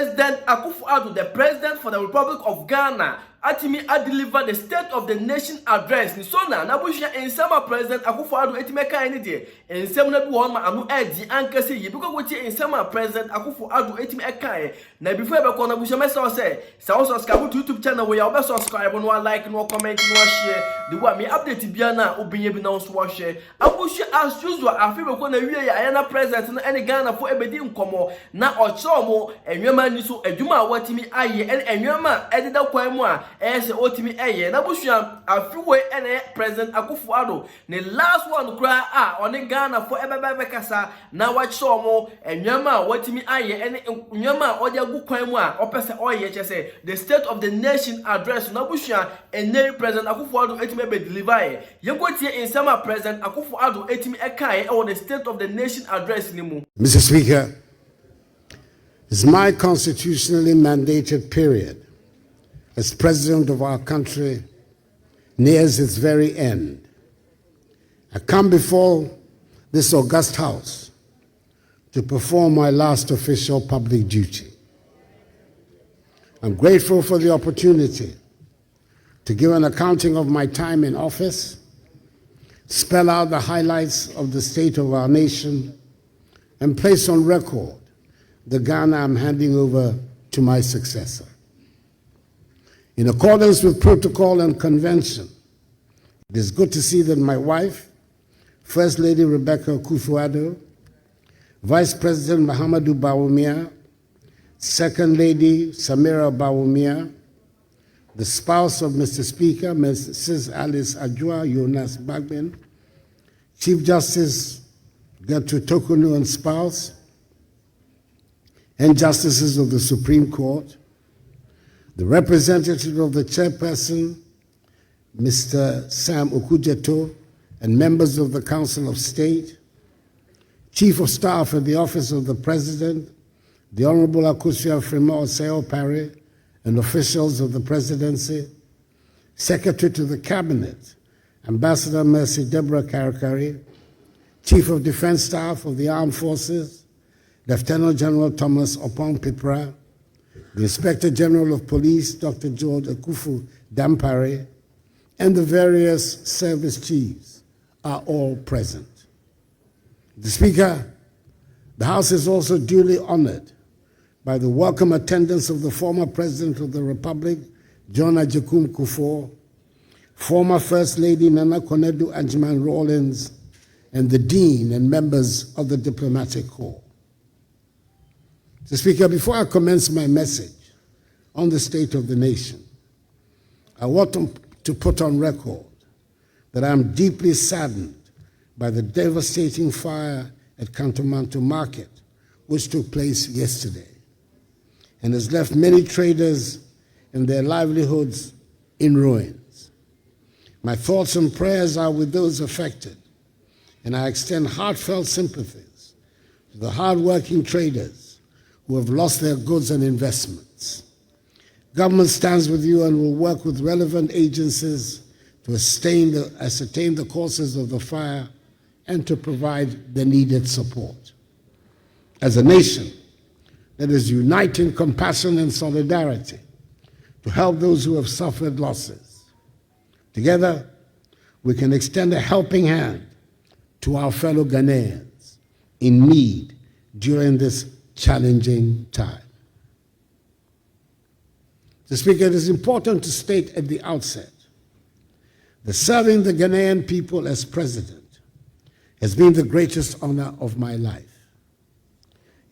President Akufo-Addo, the president for the Republic of Ghana, atimi deliver the State of the Nation address ni Sona na buhia ensema President Akufo-Addo etime kan ni de ensem na bi won ma anu adi ankase yi biko go tie ensema President Akufo-Addo etime kan na before be ko na buhia message say so subscribe to YouTube channel we ya subscribe no like no comment no share the way me update bia na obenye bi na so share abuhia as usual afi be ko na wie ya na president no ene Ghana fo ebedi nkomo na ochomo enwema ni so adwuma a watimi aye enwema edida kwan mu a ese otimi eye na busua afiwe ene President Akufo-Addo ne last one kra a one Ghana fo ebebe kasa na wachomo enwema watimi aye ene enwema oja gu kwan mu a opese oye chese the State of the Nation address na busua ene President Akufo-Addo etimi be deliver yegotie insama President Akufo-Addo etimi ekae e the State of the Nation address ni mu. Mr. Speaker, it's my constitutionally mandated period as president of our country nears its very end. I come before this august house to perform my last official public duty. I'm grateful for the opportunity to give an accounting of my time in office, spell out the highlights of the state of our nation, and place on record the Ghana I'm handing over to my successor. In accordance with protocol and convention, it is good to see that my wife, First Lady Rebecca Akufo-Addo, Vice President Mahamadou Bawumia, Second Lady Samira Bawumia, the spouse of Mr. Speaker, Mrs. Alice Ajua Jonas Bagbin, Chief Justice Gertrude Tokunu and spouse, and justices of the Supreme Court, the representative of the chairperson, Mr. Sam Okujeto, and members of the Council of State, Chief of Staff at the Office of the President, the Honorable Akosua-Afrima Osei-Opare, and officials of the Presidency, Secretary to the Cabinet, Ambassador Mercy Deborah Karakari, Chief of Defense Staff of the Armed Forces, Lieutenant General Thomas Opong-Pipra, the Inspector General of Police, Dr. George Akufo-Dampare, and the various service chiefs are all present. The Speaker, the House is also duly honored by the welcome attendance of the former President of the Republic, John Agyekum Kufuor, former First Lady Nana Konadu Agyeman-Rawlings, and the Dean and members of the Diplomatic Corps. Mr. Speaker, before I commence my message on the state of the nation, I want to put on record that I am deeply saddened by the devastating fire at Kantomanto Market, which took place yesterday, and has left many traders and their livelihoods in ruins. My thoughts and prayers are with those affected, and I extend heartfelt sympathies to the hard-working traders who have lost their goods and investments. Government stands with you and will work with relevant agencies to ascertain the causes of the fire and to provide the needed support. As a nation that is united in compassion and solidarity to help those who have suffered losses, together we can extend a helping hand to our fellow Ghanaians in need during this challenging time. Mr. Speaker, it is important to state at the outset that serving the Ghanaian people as president has been the greatest honor of my life.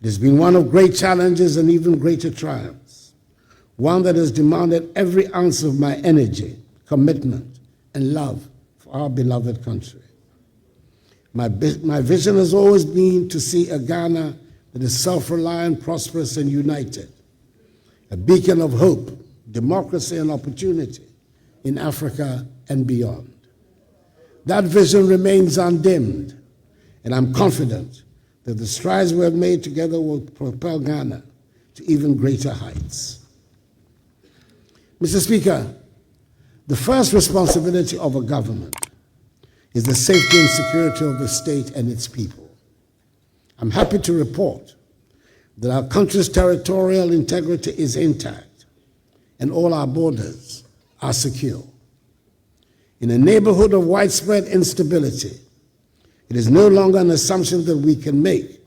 It has been one of great challenges and even greater triumphs, one that has demanded every ounce of my energy, commitment, and love for our beloved country. My vision has always been to see a Ghana that is self-reliant, prosperous, and united, a beacon of hope, democracy, and opportunity in Africa and beyond. That vision remains undimmed, and I'm confident that the strides we have made together will propel Ghana to even greater heights. Mr. Speaker, the first responsibility of a government is the safety and security of the state and its people. I'm happy to report that our country's territorial integrity is intact and all our borders are secure. In a neighborhood of widespread instability, it is no longer an assumption that we can make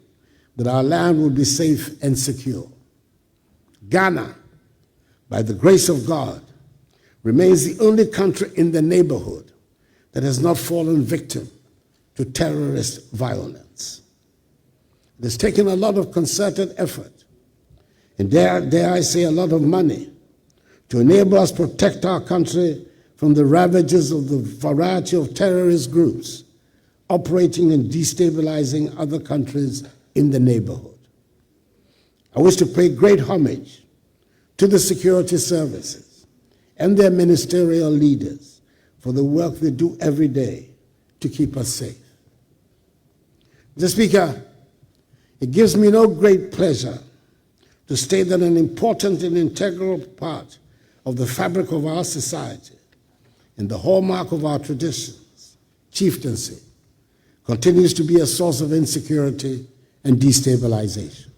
that our land will be safe and secure. Ghana, by the grace of God, remains the only country in the neighborhood that has not fallen victim to terrorist violence. It has taken a lot of concerted effort, and dare I say a lot of money, to enable us to protect our country from the ravages of the variety of terrorist groups operating and destabilizing other countries in the neighborhood. I wish to pay great homage to the security services and their ministerial leaders for the work they do every day to keep us safe. Mr. Speaker, it gives me no great pleasure to state that an important and integral part of the fabric of our society and the hallmark of our traditions, chieftaincy, continues to be a source of insecurity and destabilization.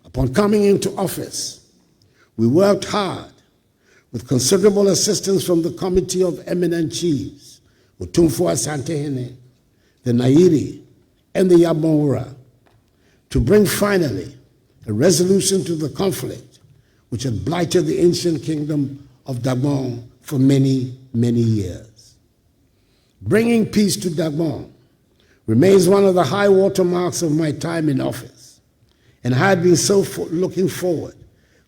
Upon coming into office, we worked hard with considerable assistance from the Committee of Eminent Chiefs, Otumfuo Asantehene, the Nairi, and the Yabonwura, to bring finally a resolution to the conflict which had blighted the ancient kingdom of Dagbon for many, many years. Bringing peace to Dagbon remains one of the high watermarks of my time in office, and I had been so looking forward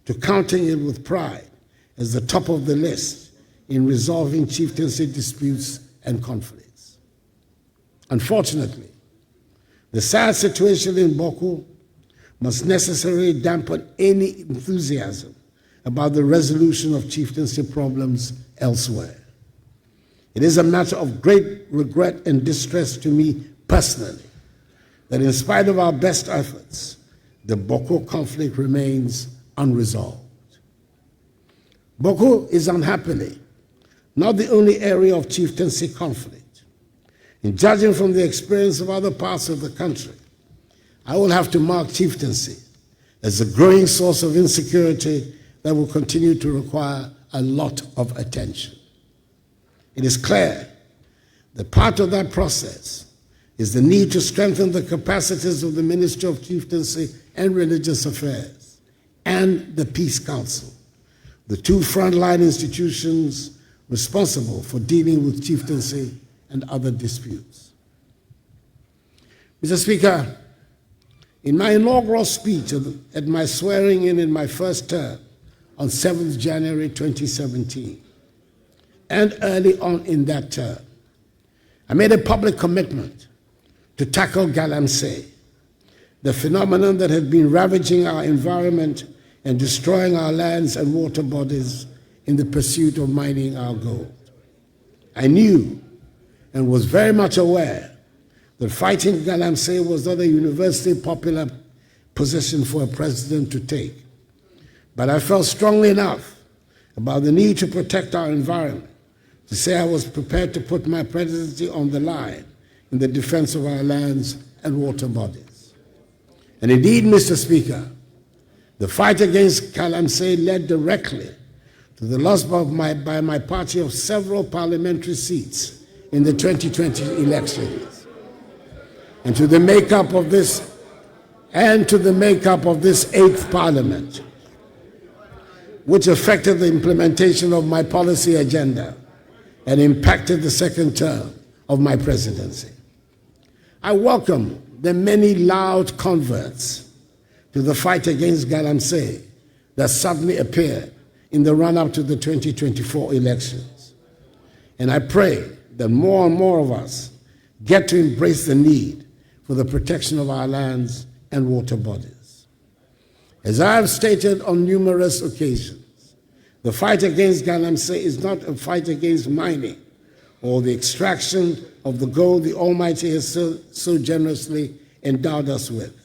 to counting it with pride as the top of the list in resolving chieftaincy disputes and conflicts. Unfortunately, the sad situation in Boku must necessarily dampen any enthusiasm about the resolution of chieftaincy problems elsewhere. It is a matter of great regret and distress to me personally that in spite of our best efforts, the Boku conflict remains unresolved. Boku is unhappily not the only area of chieftaincy conflict. In judging from the experience of other parts of the country, I will have to mark chieftaincy as a growing source of insecurity that will continue to require a lot of attention. It is clear that part of that process is the need to strengthen the capacities of the Ministry of Chieftaincy and Religious Affairs and the Peace Council, the two frontline institutions responsible for dealing with chieftaincy and other disputes. Mr. Speaker, in my inaugural speech at my swearing in my first term on 7th January 2017, and early on in that term, I made a public commitment to tackle galamsey, the phenomenon that had been ravaging our environment and destroying our lands and water bodies in the pursuit of mining our gold. I knew and was very much aware that fighting galamsey was not a universally popular position for a president to take. But I felt strongly enough about the need to protect our environment to say I was prepared to put my presidency on the line in the defense of our lands and water bodies. And indeed, Mr. Speaker, the fight against galamsey led directly to the loss by my party of several parliamentary seats in the 2020 elections, and to the makeup of this 8th Parliament, which affected the implementation of my policy agenda and impacted the second term of my presidency. I welcome the many loud converts to the fight against galamsey that suddenly appeared in the run-up to the 2024 elections. And I pray that more and more of us get to embrace the need for the protection of our lands and water bodies. As I have stated on numerous occasions, the fight against galamsey is not a fight against mining or the extraction of the gold the Almighty has so generously endowed us with.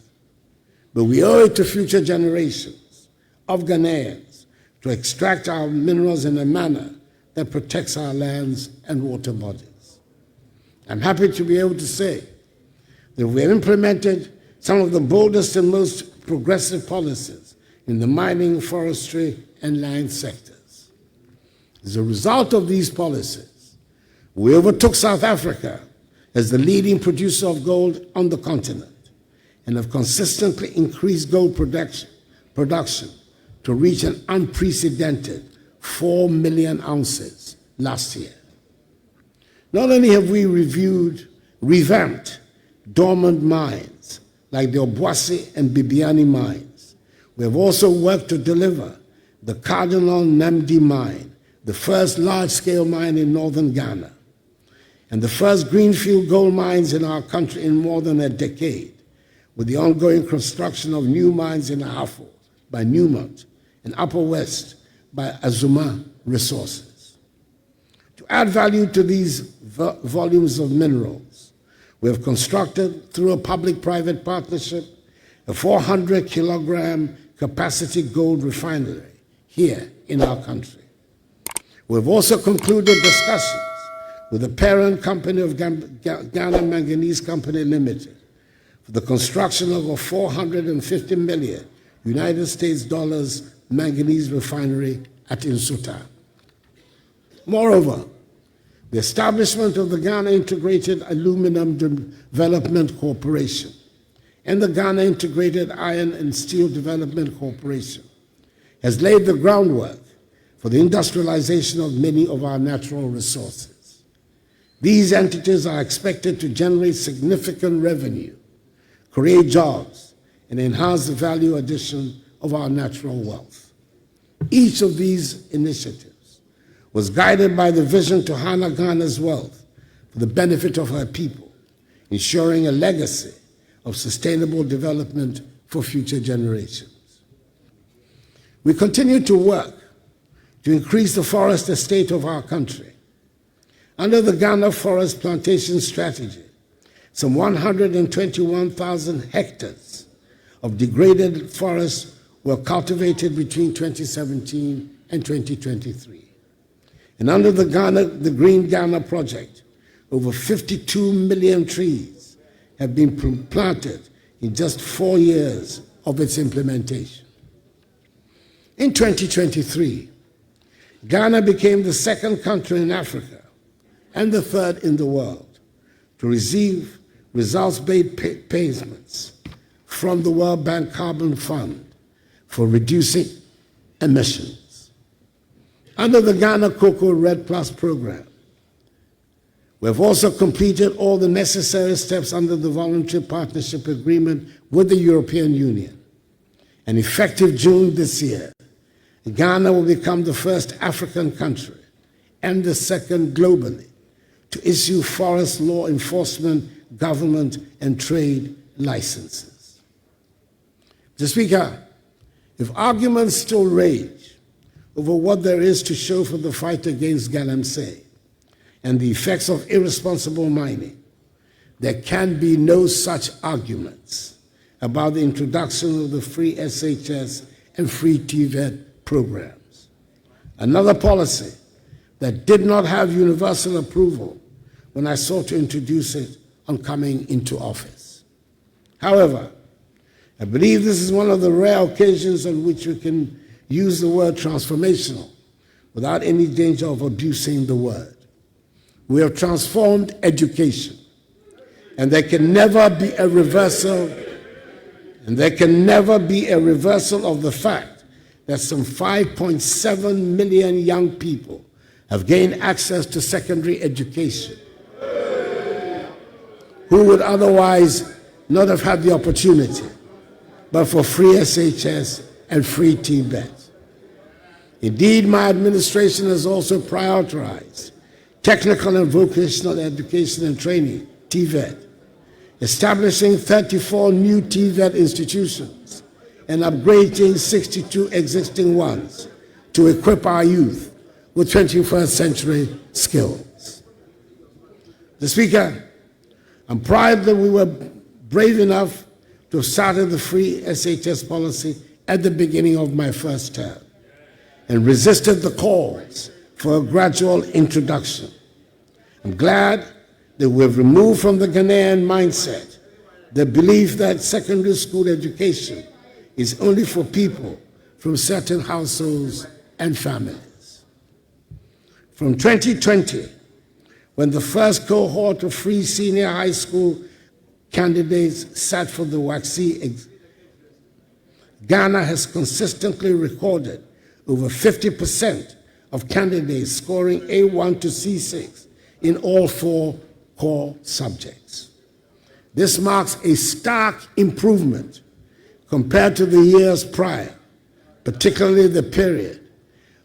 But we owe it to future generations of Ghanaians to extract our minerals in a manner that protects our lands and water bodies. I'm happy to be able to say that we have implemented some of the boldest and most progressive policies in the mining, forestry, and land sectors. As a result of these policies, we overtook South Africa as the leading producer of gold on the continent and have consistently increased gold production to reach an unprecedented 4 million ounces last year. Not only have we revamped dormant mines like the Obuasi and Bibiani mines, we have also worked to deliver the Cardinal Namdi mine, the first large-scale mine in northern Ghana, and the first greenfield gold mines in our country in more than a decade, with the ongoing construction of new mines in Ahafo by Newmont and Upper West by Azuma Resources. To add value to these volumes of minerals, we have constructed, through a public-private partnership, a 400-kilogram capacity gold refinery here in our country. We have also concluded discussions with the parent company of Ghana Manganese Company Limited for the construction of a $450 million United States dollars manganese refinery at Nsuta. Moreover, the establishment of the Ghana Integrated Aluminum Development Corporation and the Ghana Integrated Iron and Steel Development Corporation has laid the groundwork for the industrialization of many of our natural resources. These entities are expected to generate significant revenue, create jobs, and enhance the value addition of our natural wealth. Each of these initiatives was guided by the vision to harness Ghana's wealth for the benefit of her people, ensuring a legacy of sustainable development for future generations. We continue to work to increase the forest estate of our country. Under the Ghana Forest Plantation Strategy, some 121,000 hectares of degraded forests were cultivated between 2017 and 2023. And under the Green Ghana Project, over 52 million trees have been planted in just 4 years of its implementation. In 2023, Ghana became the second country in Africa and the third in the world to receive results-based payments from the World Bank Carbon Fund for reducing emissions. Under the Ghana Cocoa Red Plus program, we have also completed all the necessary steps under the voluntary partnership agreement with the European Union. And effective June this year, Ghana will become the first African country and the second globally to issue forest law enforcement, government, and trade licenses. Mr. Speaker, if arguments still rage over what there is to show for the fight against galamsey and the effects of irresponsible mining, there can be no such arguments about the introduction of the free SHS and free TVET programs. Another policy that did not have universal approval when I sought to introduce it on coming into office. However, I believe this is one of the rare occasions on which we can use the word transformational without any danger of abusing the word. We have transformed education, and there can never be a reversal, of the fact that some 5.7 million young people have gained access to secondary education who would otherwise not have had the opportunity, but for free SHS and free TVET. Indeed, my administration has also prioritized technical and vocational education and training, TVET, establishing 34 new TVET institutions and upgrading 62 existing ones to equip our youth with 21st century skills. Mr. Speaker, I'm proud that we were brave enough to have started the free SHS policy at the beginning of my first term and resisted the calls for a gradual introduction. I'm glad that we've removed from the Ghanaian mindset the belief that secondary school education is only for people from certain households and families. From 2020, when the first cohort of free senior high school candidates sat for the WACC exam, Ghana has consistently recorded over 50% of candidates scoring A1 to C6 in all 4 core subjects. This marks a stark improvement compared to the years prior, particularly the period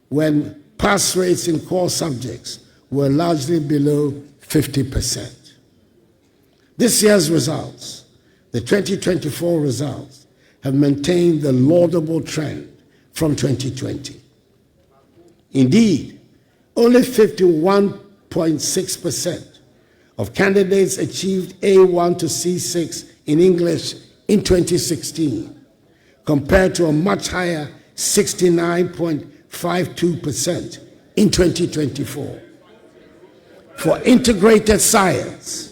when pass rates in core subjects were largely below 50%. This year's results, the 2024 results, have maintained the laudable trend from 2020. Indeed, only 51.6% of candidates achieved A1 to C6 in English in 2016, compared to a much higher 69.52% in 2024. For integrated science,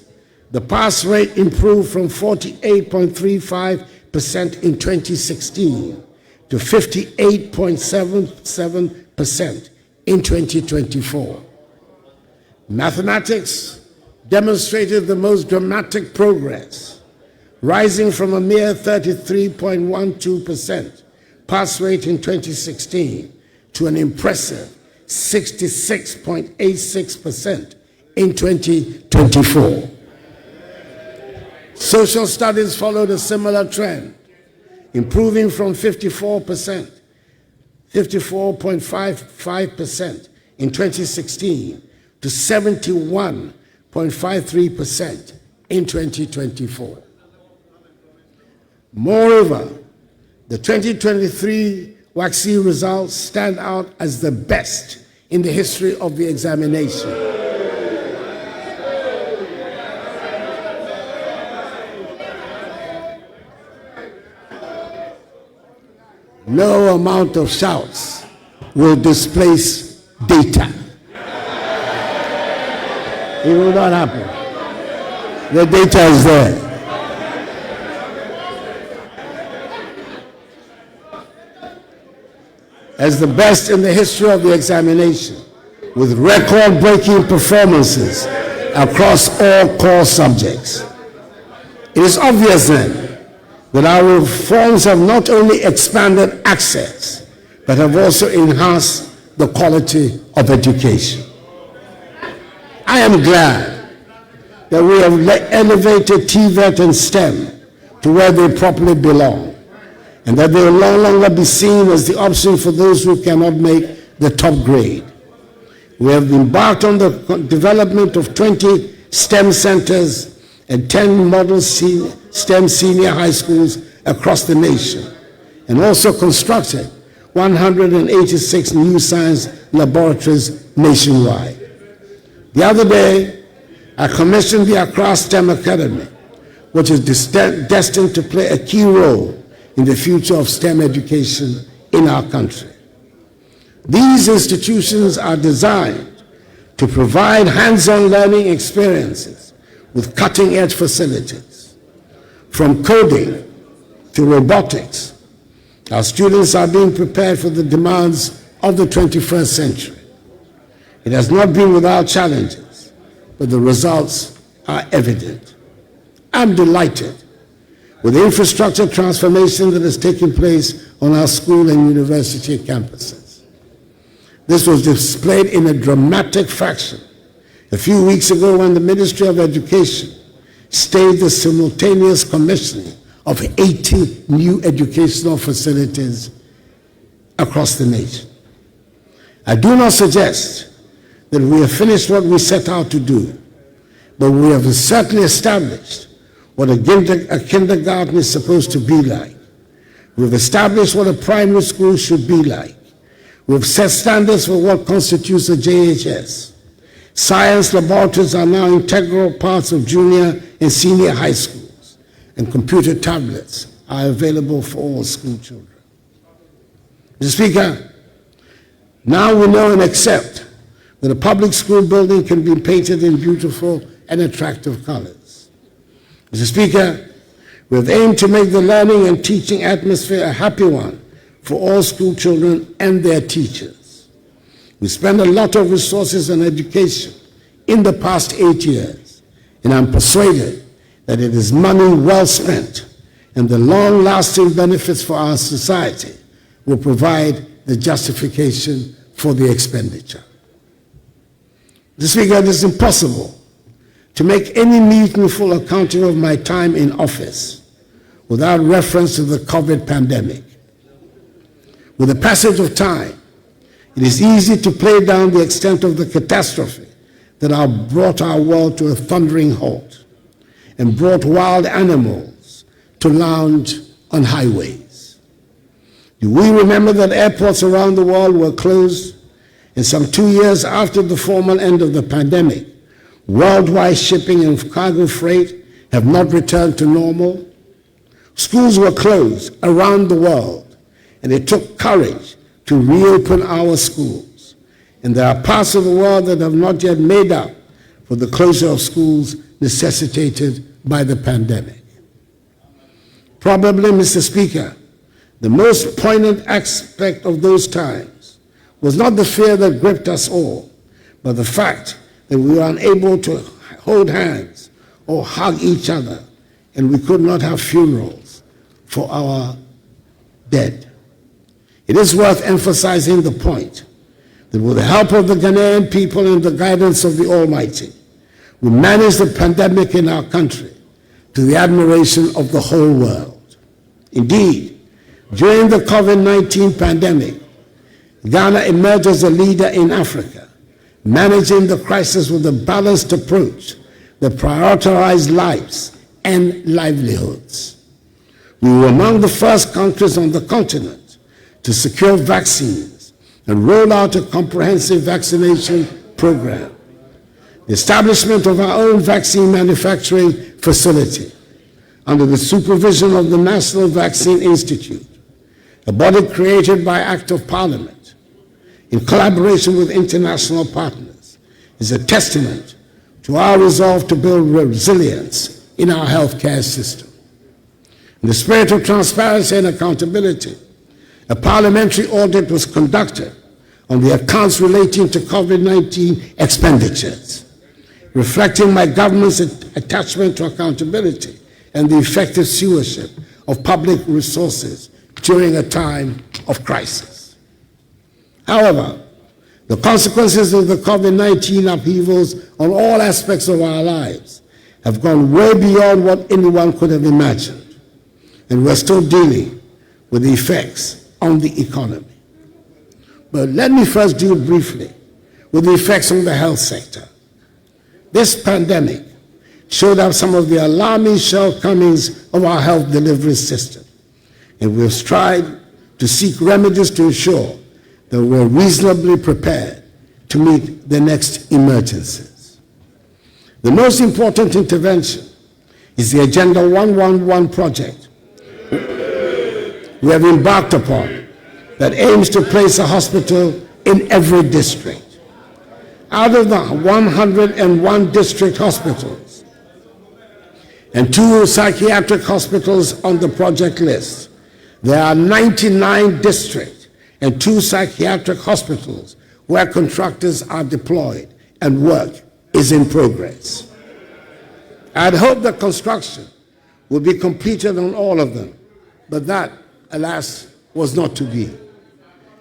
the pass rate improved from 48.35% in 2016 to 58.77% in 2024. Mathematics demonstrated the most dramatic progress, rising from a mere 33.12% pass rate in 2016 to an impressive 66.86% in 2024. Social studies followed a similar trend, improving from 54.55% in 2016 to 71.53% in 2024. Moreover, the 2023 WACC results stand out as the best in the history of the examination. No amount of shouts will displace data. It will not happen. The data is there. As the best in the history of the examination, with record-breaking performances across all core subjects. It is obvious then that our reforms have not only expanded access, but have also enhanced the quality of education. I am glad that we have elevated TVET and STEM to where they properly belong, and that they will no longer be seen as the option for those who cannot make the top grade. We have embarked on the development of 20 STEM centers and 10 model STEM senior high schools across the nation, and also constructed 186 new science laboratories nationwide. The other day, I commissioned the Accra STEM Academy, which is destined to play a key role in the future of STEM education in our country. These institutions are designed to provide hands-on learning experiences with cutting-edge facilities. From coding to robotics, our students are being prepared for the demands of the 21st century. It has not been without challenges, but the results are evident. I'm delighted with the infrastructure transformation that has taken place on our school and university campuses. This was displayed in a dramatic fashion a few weeks ago when the Ministry of Education staged the simultaneous commissioning of 80 new educational facilities across the nation. I do not suggest that we have finished what we set out to do, but we have certainly established what a kindergarten is supposed to be like. We've established what a primary school should be like. We've set standards for what constitutes a JHS. Science laboratories are now integral parts of junior and senior high schools, and computer tablets are available for all school children. Mr. Speaker, now we know and accept that a public school building can be painted in beautiful and attractive colors. Mr. Speaker, We have aimed to make the learning and teaching atmosphere a happy one for all school children and their teachers. We spent a lot of resources on education in the past 8 years, and I'm persuaded that it is money well spent, and the long-lasting benefits for our society will provide the justification for the expenditure. Mr. Speaker, it is impossible to make any meaningful accounting of my time in office without reference to the COVID pandemic. With the passage of time, it is easy to play down the extent of the catastrophe that brought our world to a thundering halt and brought wild animals to lounge on highways. Do we remember that airports around the world were closed, and some 2 years after the formal end of the pandemic, worldwide shipping and cargo freight have not returned to normal? Schools were closed around the world, and it took courage to reopen our schools. And there are parts of the world that have not yet made up for the closure of schools necessitated by the pandemic. Probably, Mr. Speaker, the most poignant aspect of those times was not the fear that gripped us all, but the fact that we were unable to hold hands or hug each other, and we could not have funerals for our dead. It is worth emphasizing the point that with the help of the Ghanaian people and the guidance of the Almighty, we managed the pandemic in our country to the admiration of the whole world. Indeed, during the COVID-19 pandemic, Ghana emerged as a leader in Africa, managing the crisis with a balanced approach that prioritized lives and livelihoods. We were among the first countries on the continent to secure vaccines and roll out a comprehensive vaccination program. The establishment of our own vaccine manufacturing facility under the supervision of the National Vaccine Institute, a body created by Act of Parliament in collaboration with international partners, is a testament to our resolve to build resilience in our healthcare system. In the spirit of transparency and accountability, a parliamentary audit was conducted on the accounts relating to COVID-19 expenditures, reflecting my government's attachment to accountability and the effective stewardship of public resources during a time of crisis. However, the consequences of the COVID-19 upheavals on all aspects of our lives have gone way beyond what anyone could have imagined, and we're still dealing with the effects on the economy. But let me first deal briefly with the effects on the health sector. This pandemic showed up some of the alarming shortcomings of our health delivery system, and we have strived to seek remedies to ensure that we're reasonably prepared to meet the next emergencies. The most important intervention is the Agenda 111 project we have embarked upon that aims to place a hospital in every district. Out of the 101 district hospitals and 2 psychiatric hospitals on the project list, there are 99 district and 2 psychiatric hospitals where contractors are deployed and work is in progress. I had hoped that construction would be completed on all of them, but that, alas, was not to be.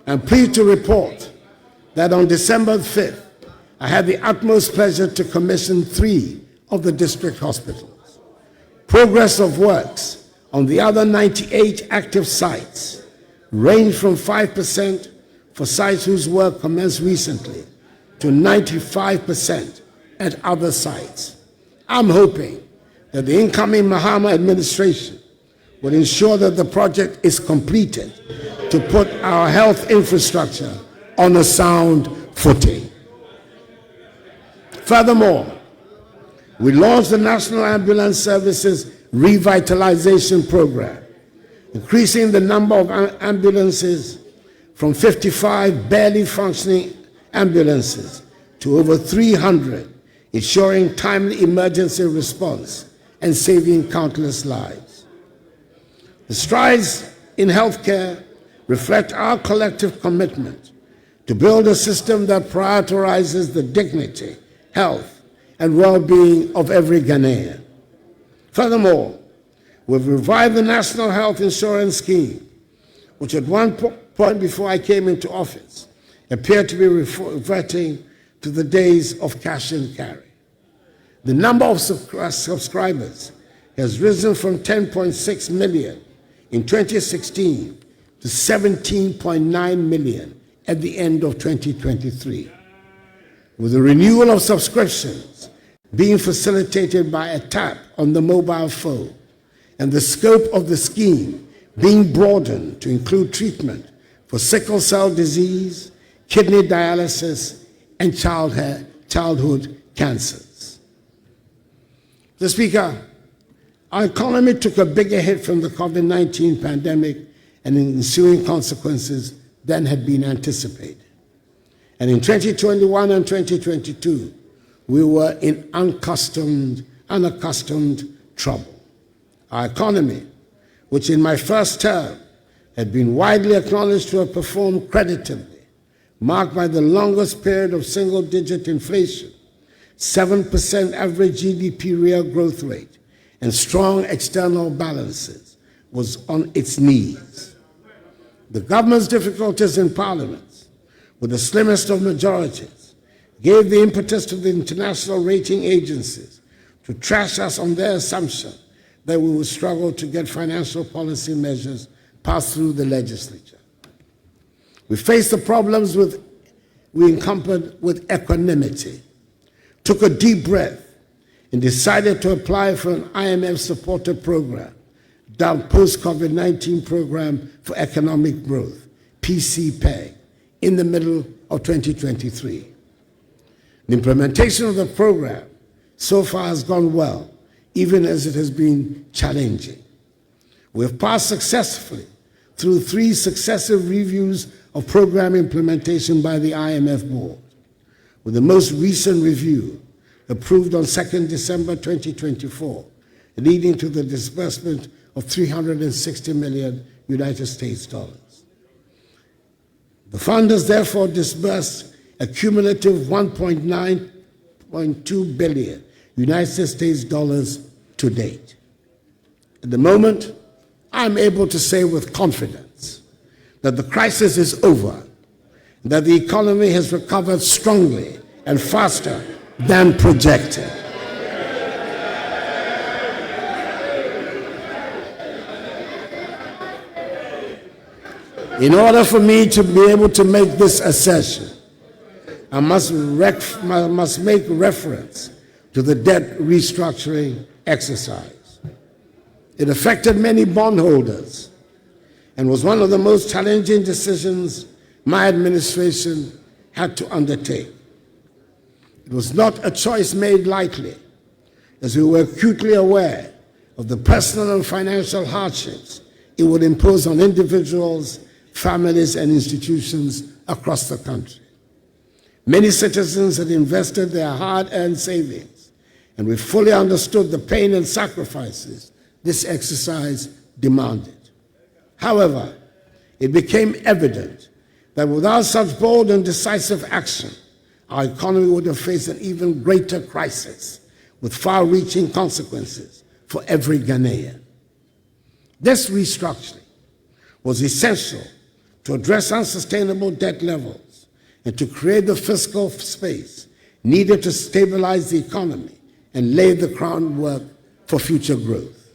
I'm pleased to report that on December 5th, I had the utmost pleasure to commission 3 of the district hospitals. Progress of works on the other 98 active sites range from 5% for sites whose work commenced recently to 95% at other sites. I'm hoping that the incoming Mahama administration will ensure that the project is completed to put our health infrastructure on a sound footing. Furthermore, we launched the National Ambulance Services Revitalization Program, increasing the number of ambulances from 55 barely functioning ambulances to over 300, ensuring timely emergency response and saving countless lives. The strides in healthcare reflect our collective commitment to build a system that prioritizes the dignity, health, and well-being of every Ghanaian. Furthermore, we've revived the National Health Insurance Scheme, which at one point before I came into office appeared to be reverting to the days of cash and carry. The number of subscribers has risen from 10.6 million in 2016 to 17.9 million at the end of 2023. With the renewal of subscriptions being facilitated by a tap on the mobile phone and the scope of the scheme being broadened to include treatment for sickle cell disease, kidney dialysis, and childhood cancers. Mr. Speaker, our economy took a bigger hit from the COVID-19 pandemic and ensuing consequences than had been anticipated. And in 2021 and 2022, we were in unaccustomed trouble. Our economy, which in my first term had been widely acknowledged to have performed creditably, marked by the longest period of single-digit inflation, 7% average GDP real growth rate, and strong external balances, was on its knees. The government's difficulties in Parliament, with the slimmest of majorities, gave the impetus to the international rating agencies to trash us on their assumption that we would struggle to get financial policy measures passed through the legislature. We faced the problems we encountered with equanimity, took a deep breath, and decided to apply for an IMF-supported program, dubbed Post-COVID-19 Program for Economic Growth, PCPEG, in the middle of 2023. The implementation of the program so far has gone well, even as it has been challenging. We have passed successfully through 3 successive reviews of program implementation by the IMF board, with the most recent review approved on 2nd December 2024, leading to the disbursement of $360 million United States dollars. The fund has therefore disbursed a cumulative $1.9 billion United States dollars to date. At the moment, I'm able to say with confidence that the crisis is over, and that the economy has recovered strongly and faster than projected. In order for me to be able to make this assertion, I must make reference to the debt restructuring exercise. It affected many bondholders and was one of the most challenging decisions my administration had to undertake. It was not a choice made lightly, as we were acutely aware of the personal and financial hardships it would impose on individuals, families, and institutions across the country. Many citizens had invested their hard-earned savings, and we fully understood the pain and sacrifices this exercise demanded. However, it became evident that without such bold and decisive action, our economy would have faced an even greater crisis with far-reaching consequences for every Ghanaian. This restructuring was essential to address unsustainable debt levels and to create the fiscal space needed to stabilize the economy and lay the groundwork for future growth.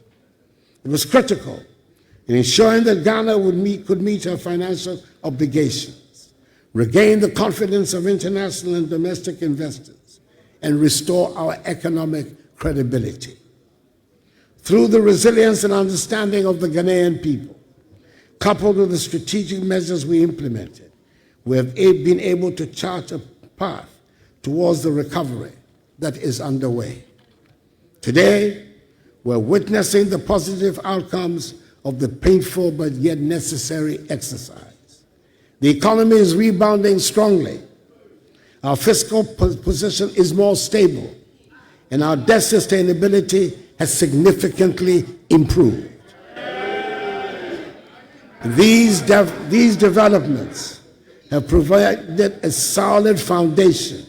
It was critical in ensuring that Ghana could meet her financial obligations, regain the confidence of international and domestic investors, and restore our economic credibility. Through the resilience and understanding of the Ghanaian people, coupled with the strategic measures we implemented, we have been able to chart a path towards the recovery that is underway. Today, we're witnessing the positive outcomes of the painful but yet necessary exercise. The economy is rebounding strongly. Our fiscal position is more stable, and our debt sustainability has significantly improved. These developments have provided a solid foundation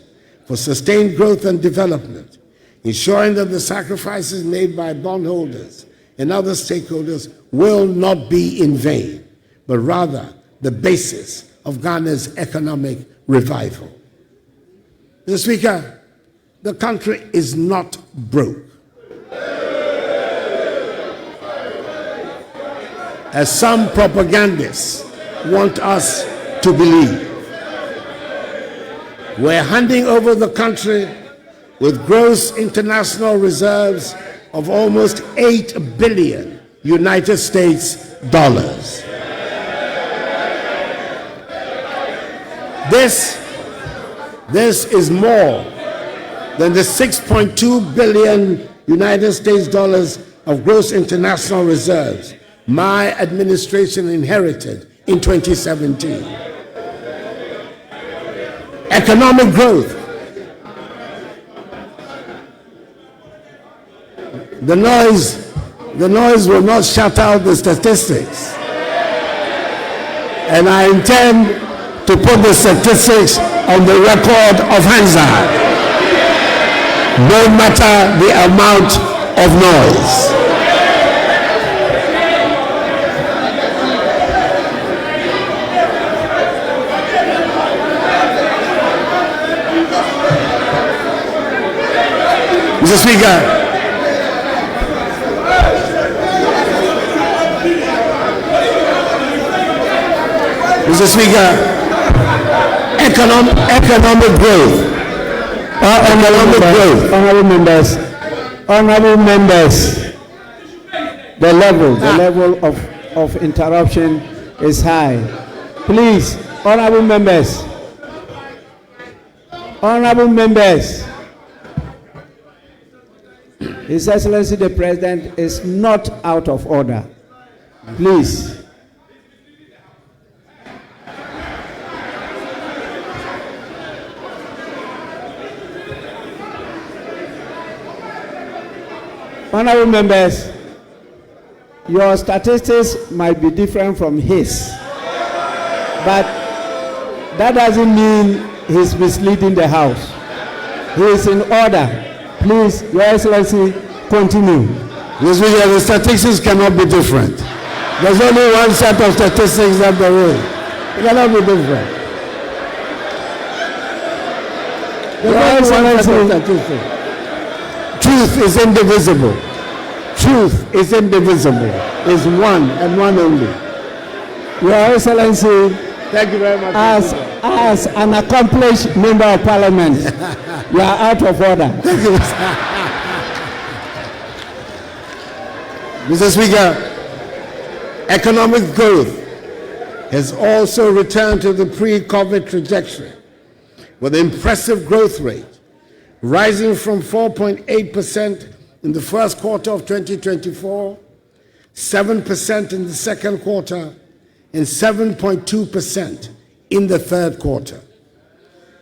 for sustained growth and development, ensuring that the sacrifices made by bondholders and other stakeholders will not be in vain, but rather the basis of Ghana's economic revival. Mr. Speaker, the country is not broke, as some propagandists want us to believe. We're handing over the country with gross international reserves of almost $8 billion United States dollars. This is more than the $6.2 billion United States dollars of gross international reserves my administration inherited in 2017. Economic growth. The noise will not shut out the statistics. And I intend to put the statistics on the record of Hansard, no matter the amount of noise. Mr. Speaker, economic growth. Honorable members, the level of interruption is high. Please, honorable members, His Excellency the President is not out of order. Please. Honorable members, your statistics might be different from his, but that doesn't mean he's misleading the House. He is in order. Please, Your Excellency, continue. Yes, the statistics cannot be different. There's only one set of statistics that there is. It cannot be different. There's only one set of statistics. Truth is indivisible. Truth is indivisible. Is one and one only. Your Excellency, thank you very much. As an accomplished member of Parliament, you are out of order. Thank you, Mr. Speaker. Economic growth has also returned to the pre-COVID trajectory with an impressive growth rate, rising from 4.8% in the first quarter of 2024, 7% in the second quarter, and 7.2% in the third quarter.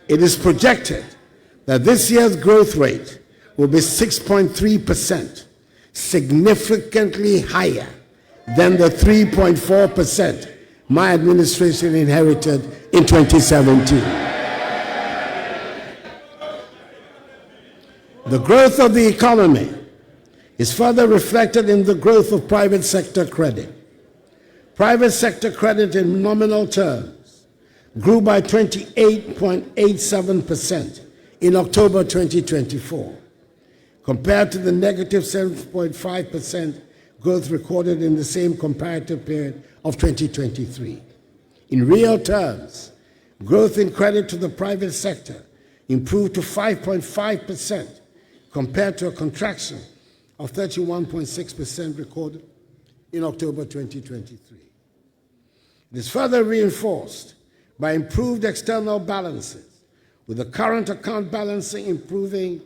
It is projected that this year's growth rate will be 6.3%, significantly higher than the 3.4% my administration inherited in 2017. The growth of the economy is further reflected in the growth of private sector credit. Private sector credit in nominal terms grew by 28.87% in October 2024, compared to the negative 7.5% growth recorded in the same comparative period of 2023. In real terms, growth in credit to the private sector improved to 5.5%, compared to a contraction of 31.6% recorded in October 2023. It is further reinforced by improved external balances, with the current account balancing improving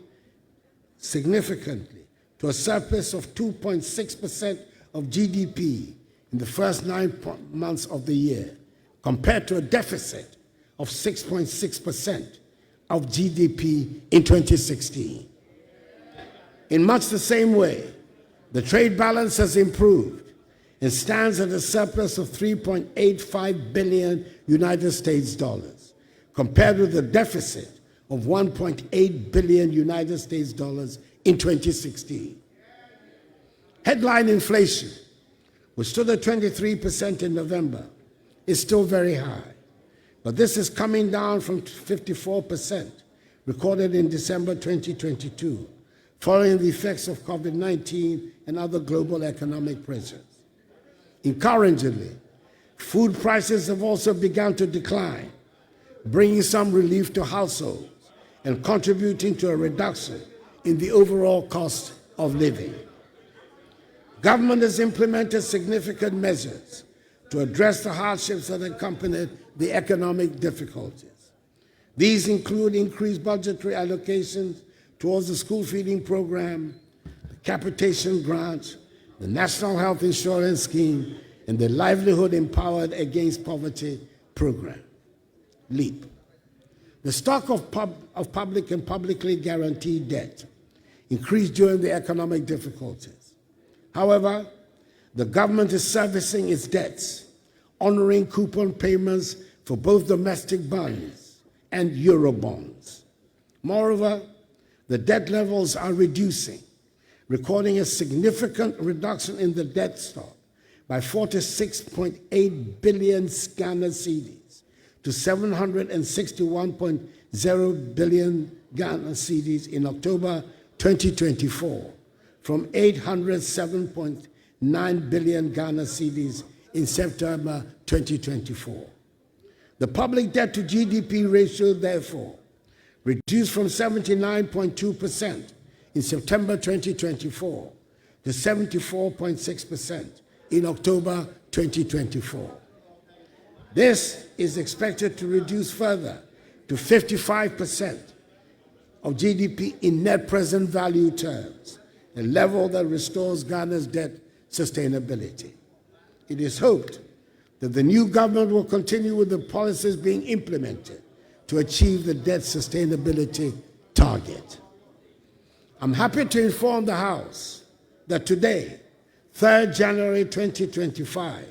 significantly to a surplus of 2.6% of GDP in the first 9 months of the year, compared to a deficit of 6.6% of GDP in 2016. In much the same way, the trade balance has improved, and stands at a surplus of 3.85 billion United States dollars, compared with a deficit of 1.8 billion United States dollars in 2016. Headline inflation, which stood at 23% in November, is still very high, but this is coming down from 54% recorded in December 2022, following the effects of COVID-19 and other global economic pressures. Encouragingly, food prices have also begun to decline, bringing some relief to households and contributing to a reduction in the overall cost of living. Government has implemented significant measures to address the hardships that accompanied the economic difficulties. These include increased budgetary allocations towards the school feeding program, the capitation grant, the National Health Insurance Scheme, and the Livelihood Empowered Against Poverty program, LEAP. The stock of public and publicly guaranteed debt increased during the economic difficulties. However, the government is servicing its debts, honoring coupon payments for both domestic bonds and Eurobonds. Moreover, the debt levels are reducing, recording a significant reduction in the debt stock by 46.8 billion Ghana cedis to 761.0 billion Ghana cedis in October 2024, from 807.9 billion Ghana cedis in September 2024. The public debt to GDP ratio, therefore, reduced from 79.2% in September 2024 to 74.6% in October 2024. This is expected to reduce further to 55% of GDP in net present value terms, a level that restores Ghana's debt sustainability. It is hoped that the new government will continue with the policies being implemented to achieve the debt sustainability target. I'm happy to inform the House that today, 3rd January 2025,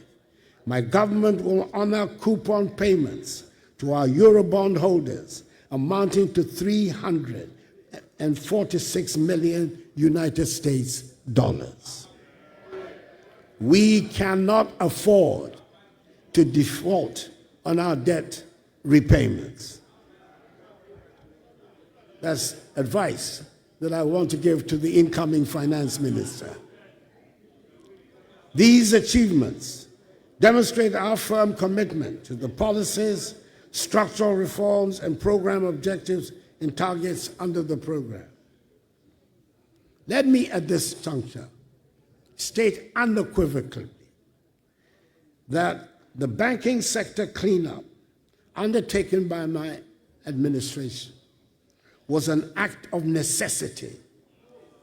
my government will honor coupon payments to our Eurobond holders amounting to 346 million United States dollars. We cannot afford to default on our debt repayments. That's advice that I want to give to the incoming finance minister. These achievements demonstrate our firm commitment to the policies, structural reforms, and program objectives and targets under the program. Let me at this juncture state unequivocally that the banking sector cleanup undertaken by my administration was an act of necessity,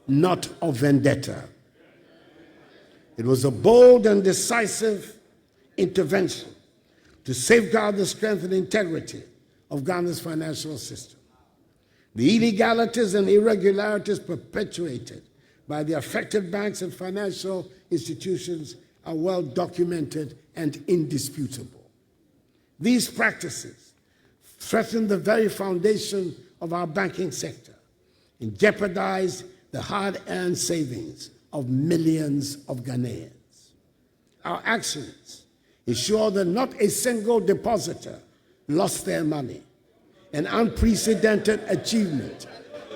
not of vendetta. It was a bold and decisive intervention to safeguard the strength and integrity of Ghana's financial system. The illegalities and irregularities perpetuated by the affected banks and financial institutions are well documented and indisputable. These practices threaten the very foundation of our banking sector and jeopardize the hard-earned savings of millions of Ghanaians. Our actions ensure that not a single depositor lost their money, an unprecedented achievement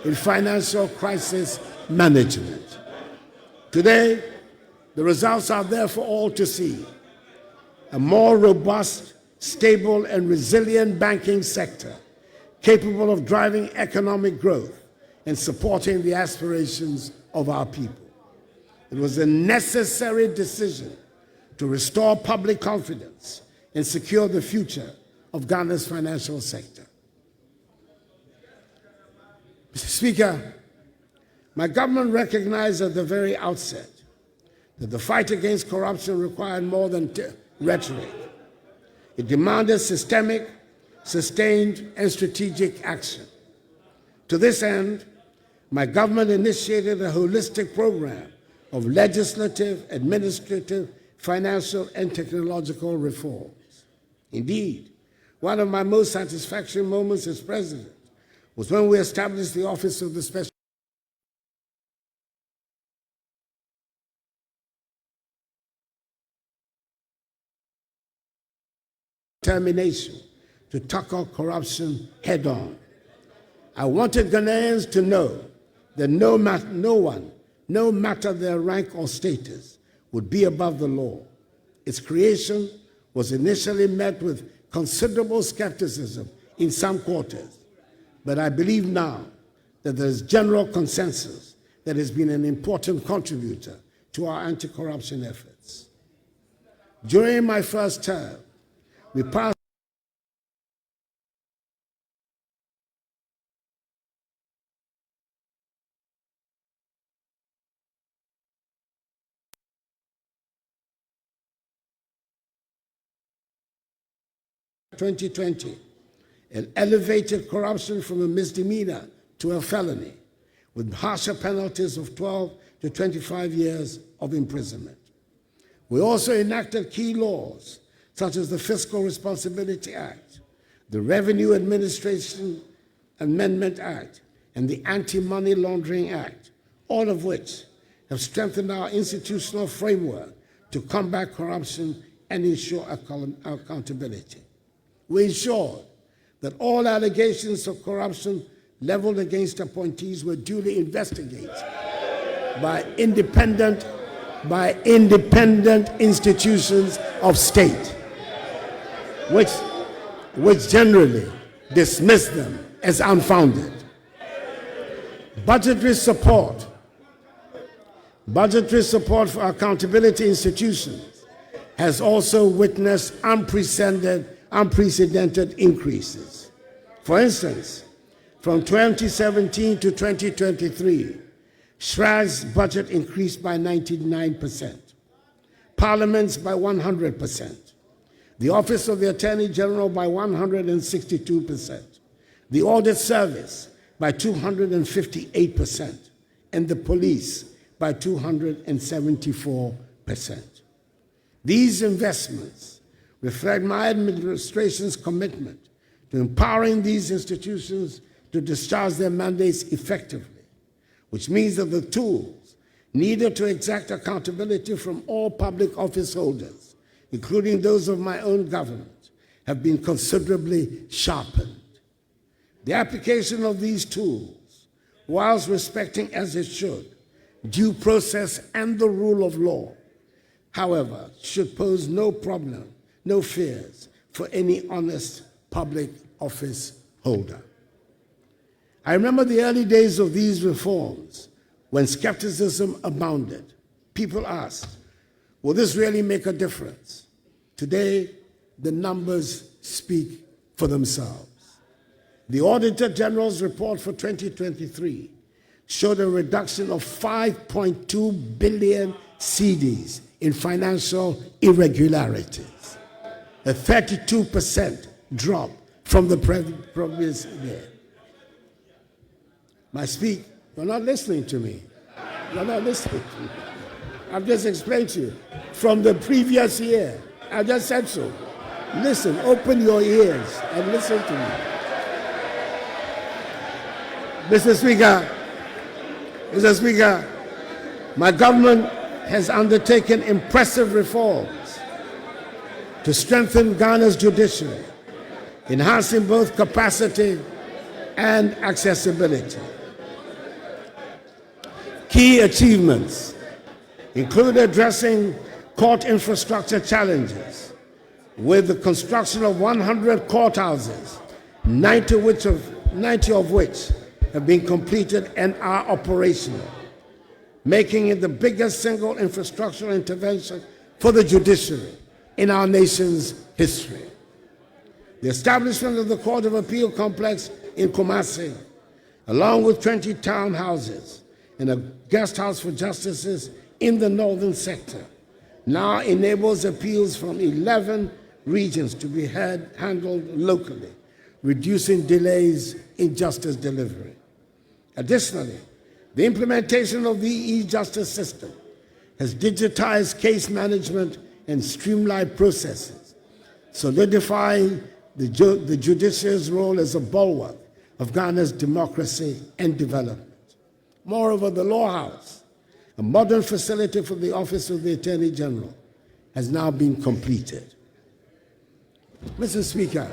in financial crisis management. Today, the results are there for all to see. A more robust, stable, and resilient banking sector capable of driving economic growth and supporting the aspirations of our people. It was a necessary decision to restore public confidence and secure the future of Ghana's financial sector. Mr. Speaker, my government recognized at the very outset that the fight against corruption required more than rhetoric. It demanded systemic, sustained, and strategic action. To this end, my government initiated a holistic program of legislative, administrative, financial, and technological reforms. Indeed, one of my most satisfactory moments as president was when we established the Office of the Special Determination to tackle corruption head on. I wanted Ghanaians to know that no one, no matter their rank or status, would be above the law. Its creation was initially met with considerable skepticism in some quarters, but I believe now that there is general consensus that has been an important contributor to our anti-corruption efforts. During my first term, we passed (2020) and elevated corruption from a misdemeanor to a felony, with harsher penalties of 12 to 25 years of imprisonment. We also enacted key laws such as the Fiscal Responsibility Act, the Revenue Administration Amendment Act, and the Anti-Money Laundering Act, all of which have strengthened our institutional framework to combat corruption and ensure accountability. We ensured that all allegations of corruption leveled against appointees were duly investigated by independent institutions of state, which generally dismiss them as unfounded. Budgetary support for accountability institutions has also witnessed unprecedented increases. For instance, from 2017 to 2023, SRA's budget increased by 99%, Parliament's by 100%, the Office of the Attorney General by 162%, the Audit Service by 258%, and the police by 274%. These investments reflect my administration's commitment to empowering these institutions to discharge their mandates effectively, which means that the tools needed to exact accountability from all public office holders, including those of my own government, have been considerably sharpened. The application of these tools, whilst respecting as it should due process and the rule of law, however, should pose no problem, no fears for any honest public office holder. I remember the early days of these reforms when skepticism abounded. People asked, will this really make a difference? Today, the numbers speak for themselves. The Auditor General's report for 2023 showed a reduction of 5.2 billion cedis in financial irregularities, a 32% drop from the previous year. You're not listening to me. You're not listening to me. I've just explained to you. From the previous year, I just said so. Listen, open your ears and listen to me. Mr. Speaker, my government has undertaken impressive reforms to strengthen Ghana's judiciary, enhancing both capacity and accessibility. Key achievements include addressing court infrastructure challenges with the construction of 100 courthouses, 90 of which have been completed and are operational, making it the biggest single infrastructural intervention for the judiciary in our nation's history. The establishment of the Court of Appeal complex in Kumasi, along with 20 townhouses and a guest house for justices in the northern sector, now enables appeals from 11 regions to be handled locally, reducing delays in justice delivery. Additionally, the implementation of the e-justice system has digitized case management and streamline processes, solidifying the judiciary's role as a bulwark of Ghana's democracy and development. Moreover, the Law House, a modern facility for the Office of the Attorney General, has now been completed. Mr. Speaker,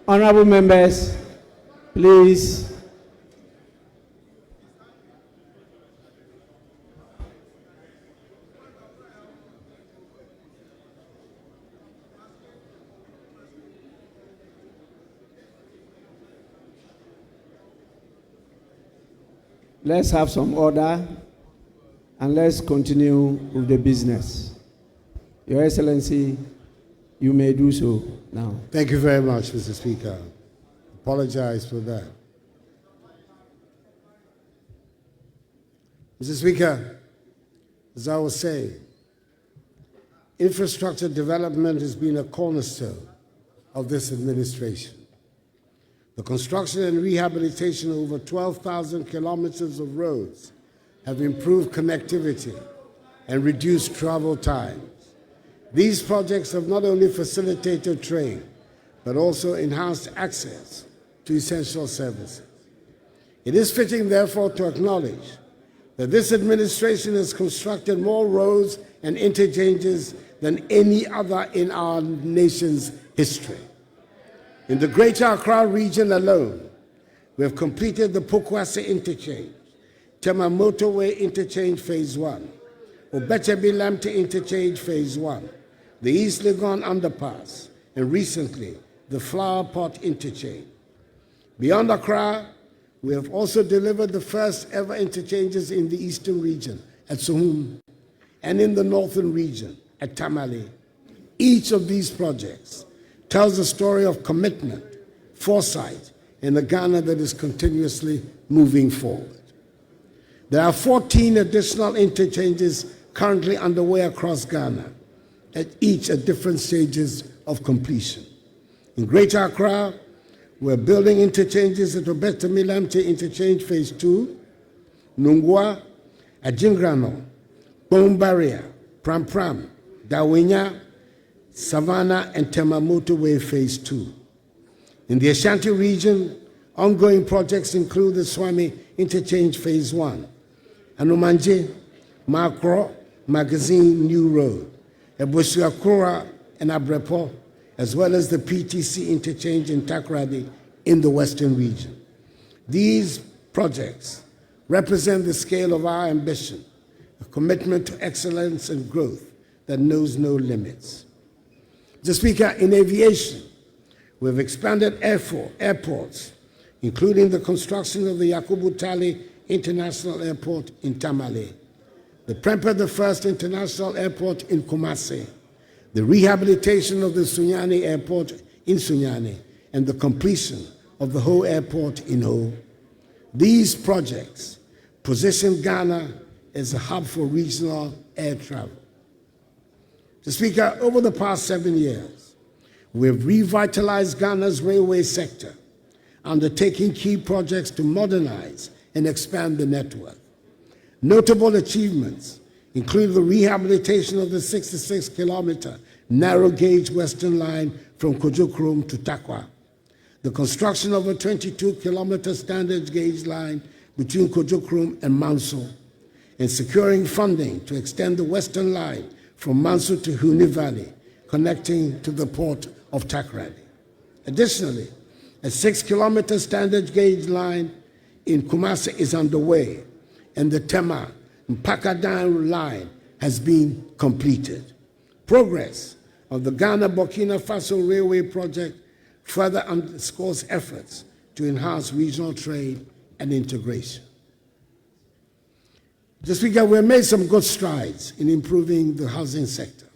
Honorable members, please. Let's have some order and let's continue with the business. Your Excellency, you may do so now. thank you very much, Mr. Speaker. Apologize for that. Mr. Speaker, as I was saying, infrastructure development has been a cornerstone of this administration. The construction and rehabilitation of over 12,000 kilometers of roads have improved connectivity and reduce travel times. These projects have not only facilitated trade, but also enhanced access to essential services. It is fitting, therefore, to acknowledge that this administration has constructed more roads and interchanges than any other in our nation's history. In the Greater Accra region alone, we have completed the Pokwase Interchange, Tema Motorway Interchange Phase 1, Obechebi Lamte Interchange Phase 1, the East Legon Underpass, and recently, the Flower Pot Interchange. Beyond Accra, we have also delivered the first ever interchanges in the Eastern region at Sohum and in the Northern region at Tamale. Each of these projects tells a story of commitment, foresight, and a Ghana that is continuously moving forward. There are 14 additional interchanges currently underway across Ghana, each at different stages of completion. In Greater Accra, we're building interchanges at Obetemi Lamte Interchange Phase 2, Nungwa, Ajingrano, Bone Barrier, Pram Pram, Dawinya, Savannah, and Tema Motorway Phase 2. In the Ashanti region, ongoing projects include the Swami Interchange Phase 1, Anumanje, Makro, Magazine New Road, Ebusuakura, and Abrepo, as well as the PTC interchange in Takoradi in the Western region. These projects represent the scale of our ambition, a commitment to excellence and growth that knows no limits. Mr. Speaker, in aviation, we've expanded airports, including the construction of the Yakubu Tali International Airport in Tamale, the Prempeh I International Airport in Kumasi, the rehabilitation of the Sunyani Airport in Sunyani, and the completion of the Ho Airport in Ho. These projects position Ghana as a hub for regional air travel. Mr. Speaker, over the past 7 years, we have revitalized Ghana's railway sector, undertaking key projects to modernize and expand the network. Notable achievements include the rehabilitation of the 66-kilometer narrow-gauge Western Line from Kojokrom to Takwa, the construction of a 22-kilometer standard-gauge line between Kojokrom and Manso, and securing funding to extend the Western Line from Manso to Huni Valley, connecting to the port of Takoradi. Additionally, a 6-kilometer standard-gauge line in Kumasi is underway, and the Tema Mpakadan line has been completed. Progress of the Ghana-Burkina Faso Railway Project further underscores efforts to enhance regional trade and integration. Mr. Speaker, we have made some good strides in improving the housing sector.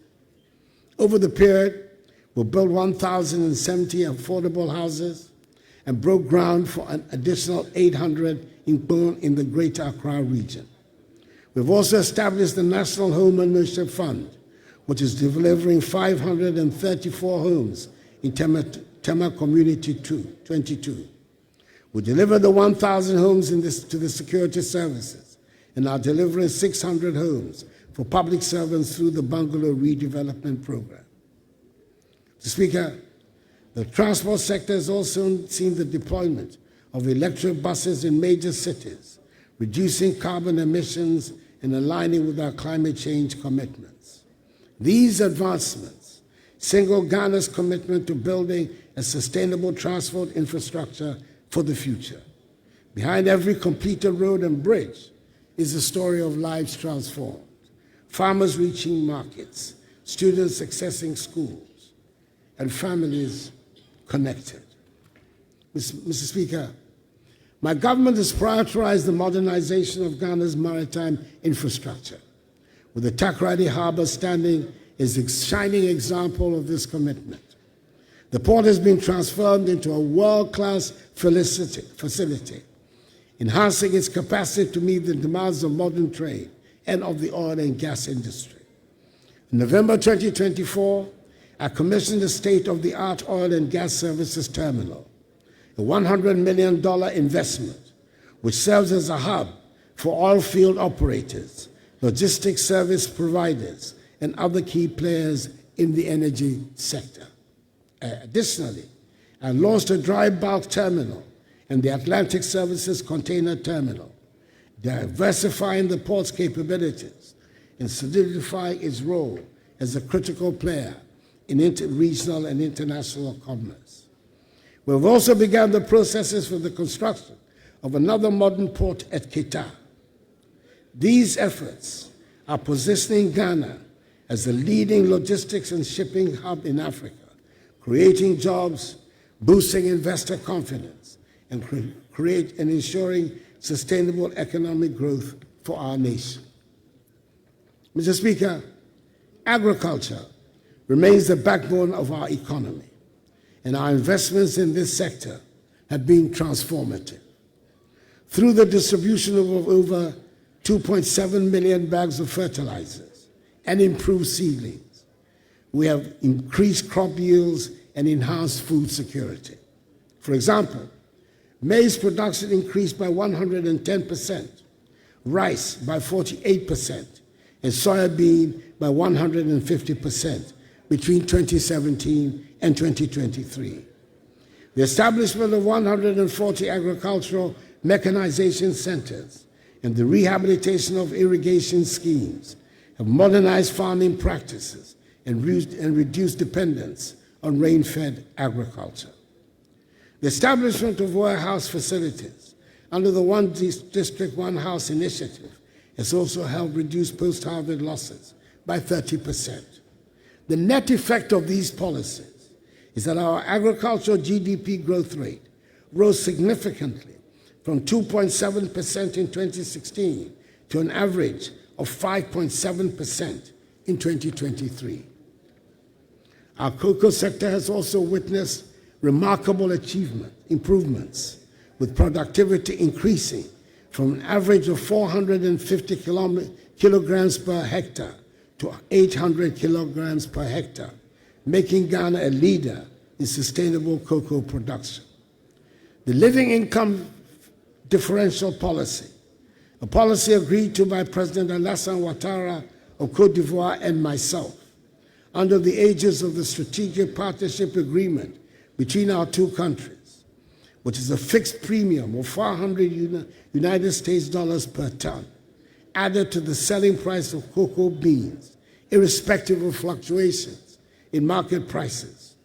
Over the period, we built 1,070 affordable houses and broke ground for an additional 800 in the Greater Accra region. We've also established the National Home Ownership Fund, which is delivering 534 homes in Tema Community 22. We delivered the 1,000 homes to the security services and are delivering 600 homes for public servants through the Bungalow Redevelopment Program. Mr. Speaker, the transport sector has also seen the deployment of electric buses in major cities, reducing carbon emissions and aligning with our climate change commitments. These advancements signal Ghana's commitment to building a sustainable transport infrastructure for the future. Behind every completed road and bridge is the story of lives transformed, farmers reaching markets, students accessing schools, and families connected. Mr. Speaker, my government has prioritized the modernization of Ghana's maritime infrastructure, with the Takoradi Harbor standing as a shining example of this commitment. The port has been transformed into a world-class facility, enhancing its capacity to meet the demands of modern trade and of the oil and gas industry. In November 2024, I commissioned a state-of-the-art oil and gas services terminal, a $100 million investment, which serves as a hub for oil field operators logistics service providers, and other key players in the energy sector. Additionally, I launched a dry bulk terminal and the Atlantic Services Container Terminal, diversifying the port's capabilities and solidifying its role as a critical player in regional and international commerce. We've also begun the processes for the construction of another modern port at Kita. These efforts are positioning Ghana as the leading logistics and shipping hub in Africa, creating jobs, boosting investor confidence, and ensuring sustainable economic growth for our nation. Mr. Speaker, agriculture remains the backbone of our economy, and our investments in this sector have been transformative. Through the distribution of over 2.7 million bags of fertilizers and improved seedlings, we have increased crop yields and enhanced food security. For example, maize production increased by 110%, rice by 48%, and soybean by 150% between 2017 and 2023. The establishment of 140 agricultural mechanization centers and the rehabilitation of irrigation schemes have modernized farming practices and reduced dependence on rain-fed agriculture. The establishment of warehouse facilities under the One District, One House initiative has also helped reduce post-harvest losses by 30%. The net effect of these policies is that our agricultural GDP growth rate rose significantly from 2.7% in 2016 to an average of 5.7% in 2023. Our cocoa sector has also witnessed remarkable improvements, with productivity increasing from an average of 450 kilograms per hectare to 800 kilograms per hectare, making Ghana a leader in sustainable cocoa production. The living income differential policy, a policy agreed to by President Alassane Ouattara of Cote d'Ivoire and myself, under the aegis of the Strategic Partnership Agreement between our two countries, which is a fixed premium of 400 United States dollars per ton, added to the selling price of cocoa beans, irrespective of fluctuations in market prices,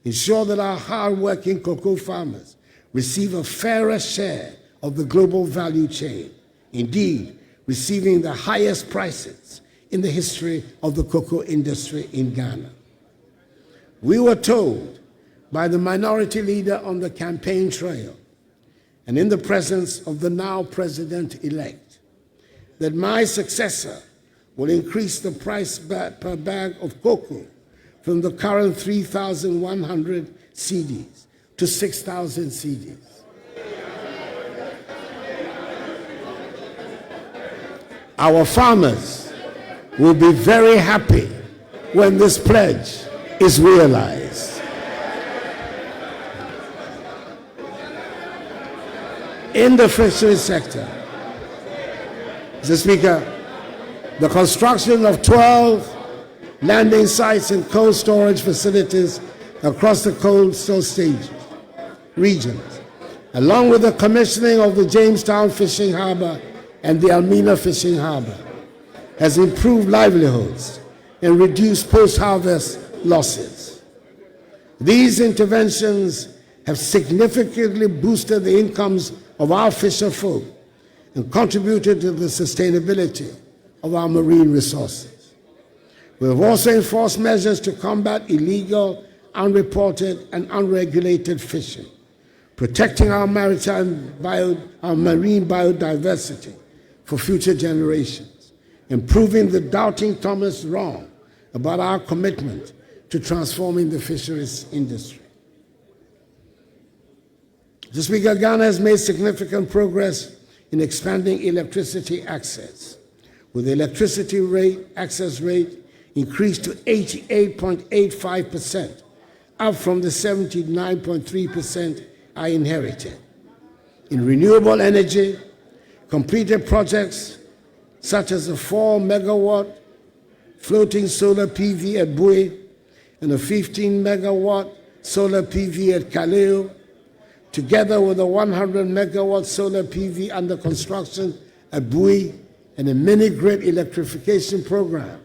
ensure that our hard-working cocoa farmers receive a fairer share of the global value chain, indeed, receiving the highest prices in the history of the cocoa industry in Ghana. We were told by the minority leader on the campaign trail and in the presence of the now president-elect that my successor will increase the price per bag of cocoa from the current 3,100 cedis to 6,000 cedis. Our farmers will be very happy when this pledge is realized. In the fisheries sector, Mr. Speaker, the construction of 12 landing sites and cold storage facilities across the coastal regions, along with the commissioning of the Jamestown Fishing Harbor and the Almina Fishing Harbor, has improved livelihoods and reduced post-harvest losses. These interventions have significantly boosted the incomes of our fisher folk and contributed to the sustainability of our marine resources. We have also enforced measures to combat illegal, unreported, and unregulated fishing, protecting our marine biodiversity for future generations, and proving the doubting Thomas wrong about our commitment to transforming the fisheries industry. Mr. Speaker, Ghana has made significant progress in expanding electricity access, with the electricity access rate increased to 88.85%, up from the 79.3% I inherited. In renewable energy, completed projects such as a 4 megawatt floating solar PV at Bui and a 15 megawatt solar PV at Kaleo, together with a 100 megawatt solar PV under construction at Bui and a mini-grid electrification program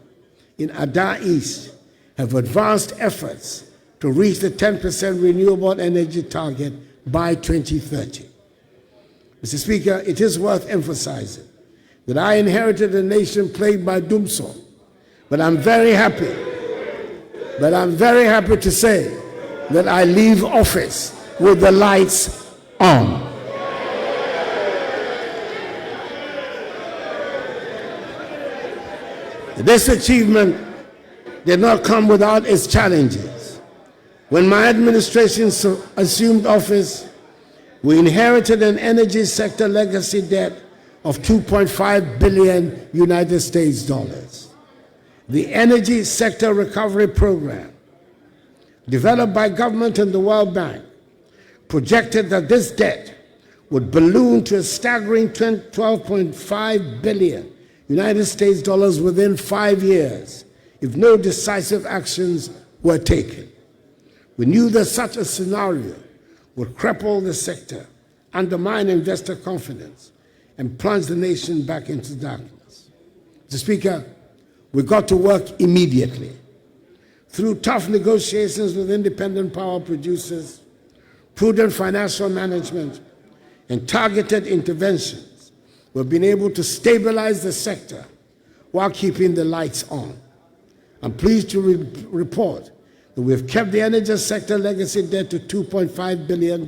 in Ada East, have advanced efforts to reach the 10% renewable energy target by 2030. Mr. Speaker, it is worth emphasizing that I inherited a nation plagued by doomsday, but I'm very happy to say that I leave office with the lights on. This achievement did not come without its challenges. When my administration assumed office, we inherited an energy sector legacy debt of $2.5 billion United States dollars. The Energy Sector Recovery Program, developed by government and the World Bank, projected that this debt would balloon to a staggering $12.5 billion United States dollars within 5 years if no decisive actions were taken. We knew that such a scenario would cripple the sector, undermine investor confidence, and plunge the nation back into darkness. Mr. Speaker, we got to work immediately. Through tough negotiations with independent power producers, prudent financial management, and targeted interventions, we've been able to stabilize the sector while keeping the lights on. I'm pleased to report that we've kept the energy sector legacy debt to $2.5 billion,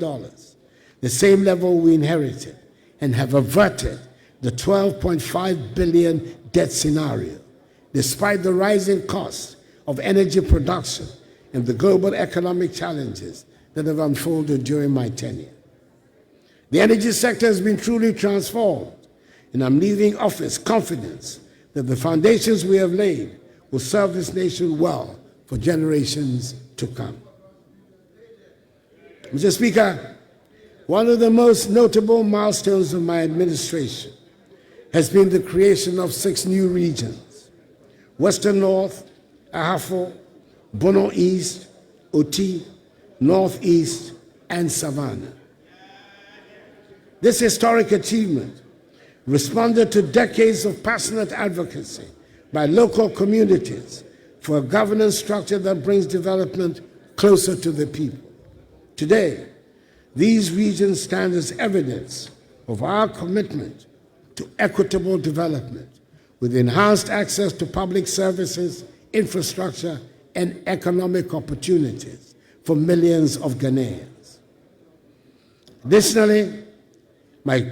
the same level we inherited, and have averted the $12.5 billion debt scenario, despite the rising costs of energy production and the global economic challenges that have unfolded during my tenure. The energy sector has been truly transformed, and I'm leaving office confident that the foundations we have laid will serve this nation well for generations to come. Mr. Speaker, one of the most notable milestones of my administration has been the creation of 6 new regions: Western North, Ahafo, Bono East, Oti, Northeast, and Savannah. This historic achievement responded to decades of passionate advocacy by local communities for a governance structure that brings development closer to the people. Today, these regions stand as evidence of our commitment to equitable development, with enhanced access to public services, infrastructure, and economic opportunities for millions of Ghanaians. Additionally, my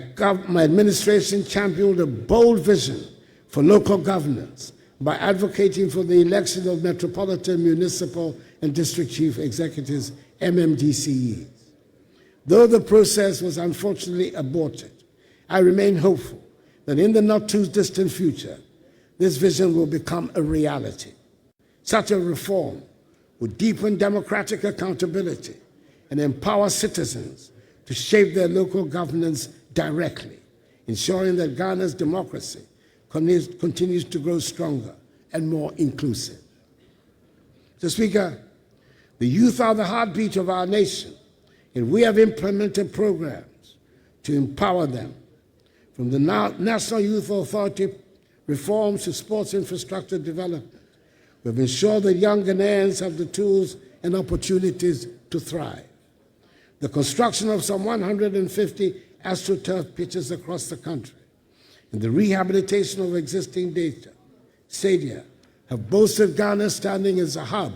administration championed a bold vision for local governance by advocating for the election of Metropolitan, Municipal, and District Chief Executives, MMDCEs. Though the process was unfortunately aborted, I remain hopeful that in the not-too-distant future, this vision will become a reality. Such a reform would deepen democratic accountability and empower citizens to shape their local governance directly, ensuring that Ghana's democracy continues to grow stronger and more inclusive. Mr. Speaker, the youth are the heartbeat of our nation, and we have implemented programs to empower them. From the National Youth Authority reforms to sports infrastructure development, we've ensured that young Ghanaians have the tools and opportunities to thrive. The construction of some 150 AstroTurf pitches across the country and the rehabilitation of existing stadia have boosted Ghana's standing as a hub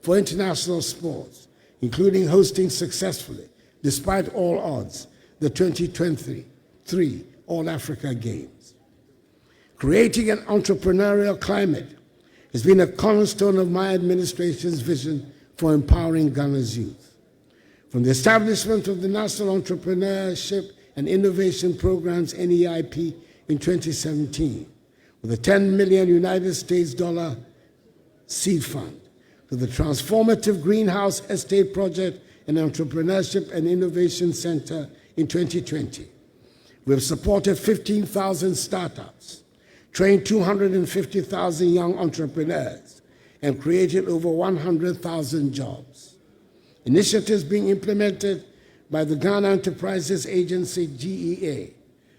for international sports, including hosting successfully, despite all odds, the 2023 All-Africa Games. Creating an entrepreneurial climate has been a cornerstone of my administration's vision for empowering Ghana's youth. From the establishment of the National Entrepreneurship and Innovation Programs, NEIP, in 2017, with a $10 million United States dollar seed fund, to the transformative Greenhouse Estate Project and Entrepreneurship and Innovation Center in 2020. We have supported 15,000 startups, trained 250,000 young entrepreneurs, and created over 100,000 jobs. Initiatives being implemented by the Ghana Enterprises Agency, GEA,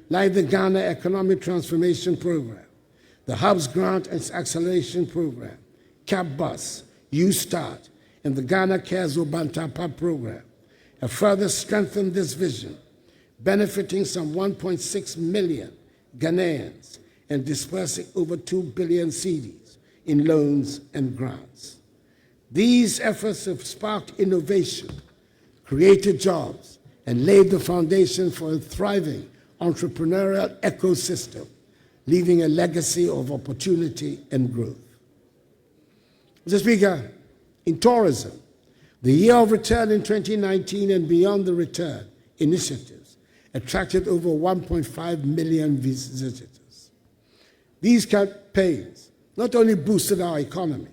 like the Ghana Economic Transformation Program, the Hubs Grant and Acceleration Program, CAP Bus, U-Start, and the Ghana Cares Obantapa Program, have further strengthened this vision, benefiting some 1.6 million Ghanaians and dispersing over 2 billion cedis in loans and grants. These efforts have sparked innovation, created jobs, and laid the foundation for a thriving entrepreneurial ecosystem, leaving a legacy of opportunity and growth. Mr. Speaker, in tourism, the Year of Return in 2019 and Beyond the Return initiatives attracted over 1.5 million visitors. These campaigns not only boosted our economy,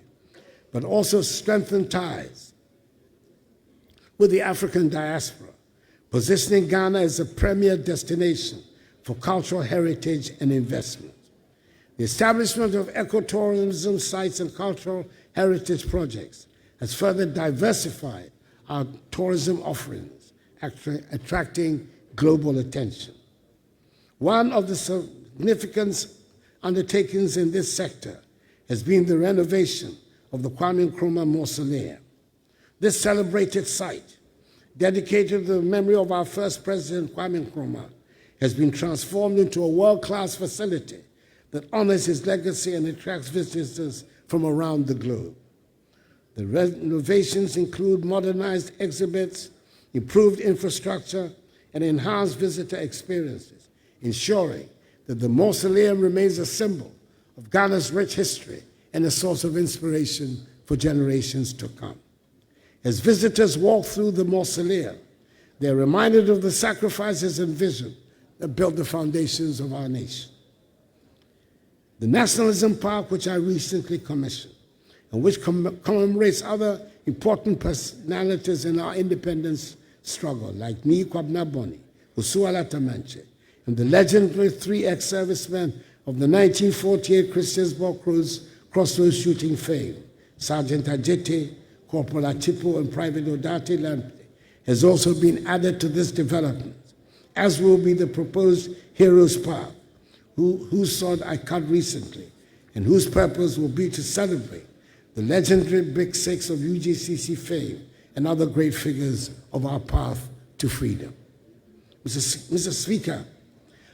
but also strengthened ties with the African diaspora, positioning Ghana as a premier destination for cultural heritage and investment. The establishment of ecotourism sites and cultural heritage projects has further diversified our tourism offerings, attracting global attention. One of the significant undertakings in this sector has been the renovation of the Kwame Nkrumah Mausoleum. This celebrated site, dedicated to the memory of our first president, Kwame Nkrumah, has been transformed into a world-class facility that honors his legacy and attracts visitors from around the globe. The renovations include modernized exhibits, improved infrastructure, and enhanced visitor experiences, ensuring that the mausoleum remains a symbol of Ghana's rich history and a source of inspiration for generations to come. As visitors walk through the mausoleum, they are reminded of the sacrifices and vision that built the foundations of our nation. The Nationalism Park, which I recently commissioned, and which commemorates other important personalities in our independence struggle, like Nii Kwabena Boni, Usuala Tamanche, and the legendary 3X servicemen of the 1948 Christiansborg Crossroads shooting fame, Sergeant Ajete, Corporal Atipo, and Private Odate Lampe, has also been added to this development, as will be the proposed Heroes Park, whose sword I cut recently, and whose purpose will be to celebrate the legendary Big Six of UGCC fame and other great figures of our path to freedom. Mr. Speaker,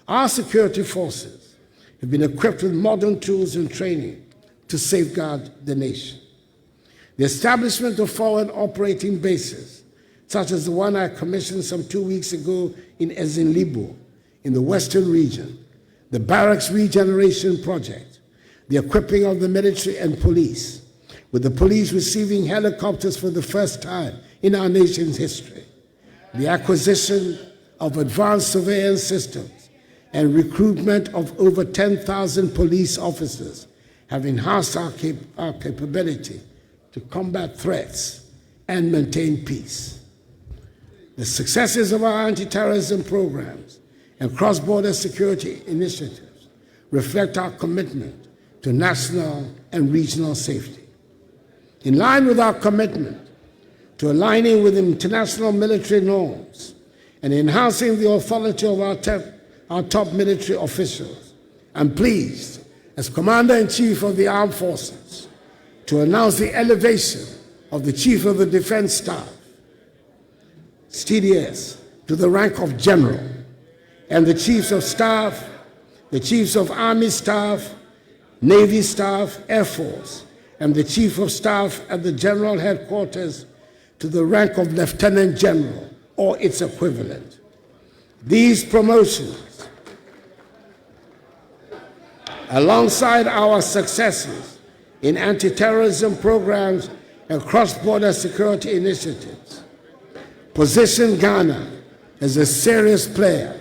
our security forces have been equipped with modern tools and training to safeguard the nation. The establishment of forward operating bases, such as the one I commissioned some 2 weeks ago in Ezinlibo, in the Western region, the Barracks Regeneration Project, the equipping of the military and police, with the police receiving helicopters for the first time in our nation's history, the acquisition of advanced surveillance systems, and recruitment of over 10,000 police officers have enhanced our capability to combat threats and maintain peace. The successes of our anti-terrorism programs and cross-border security initiatives reflect our commitment to national and regional safety. In line with our commitment to aligning with international military norms and enhancing the authority of our top military officials, I'm pleased, as Commander-in-Chief of the Armed Forces, to announce the elevation of the Chief of the Defense Staff, CDS, to the rank of General, and the Chiefs of Staff, the Chiefs of Army Staff, Navy Staff, Air Force, and the Chief of Staff at the General Headquarters to the rank of Lieutenant General or its equivalent. These promotions, alongside our successes in anti-terrorism programs and cross-border security initiatives, position Ghana as a serious player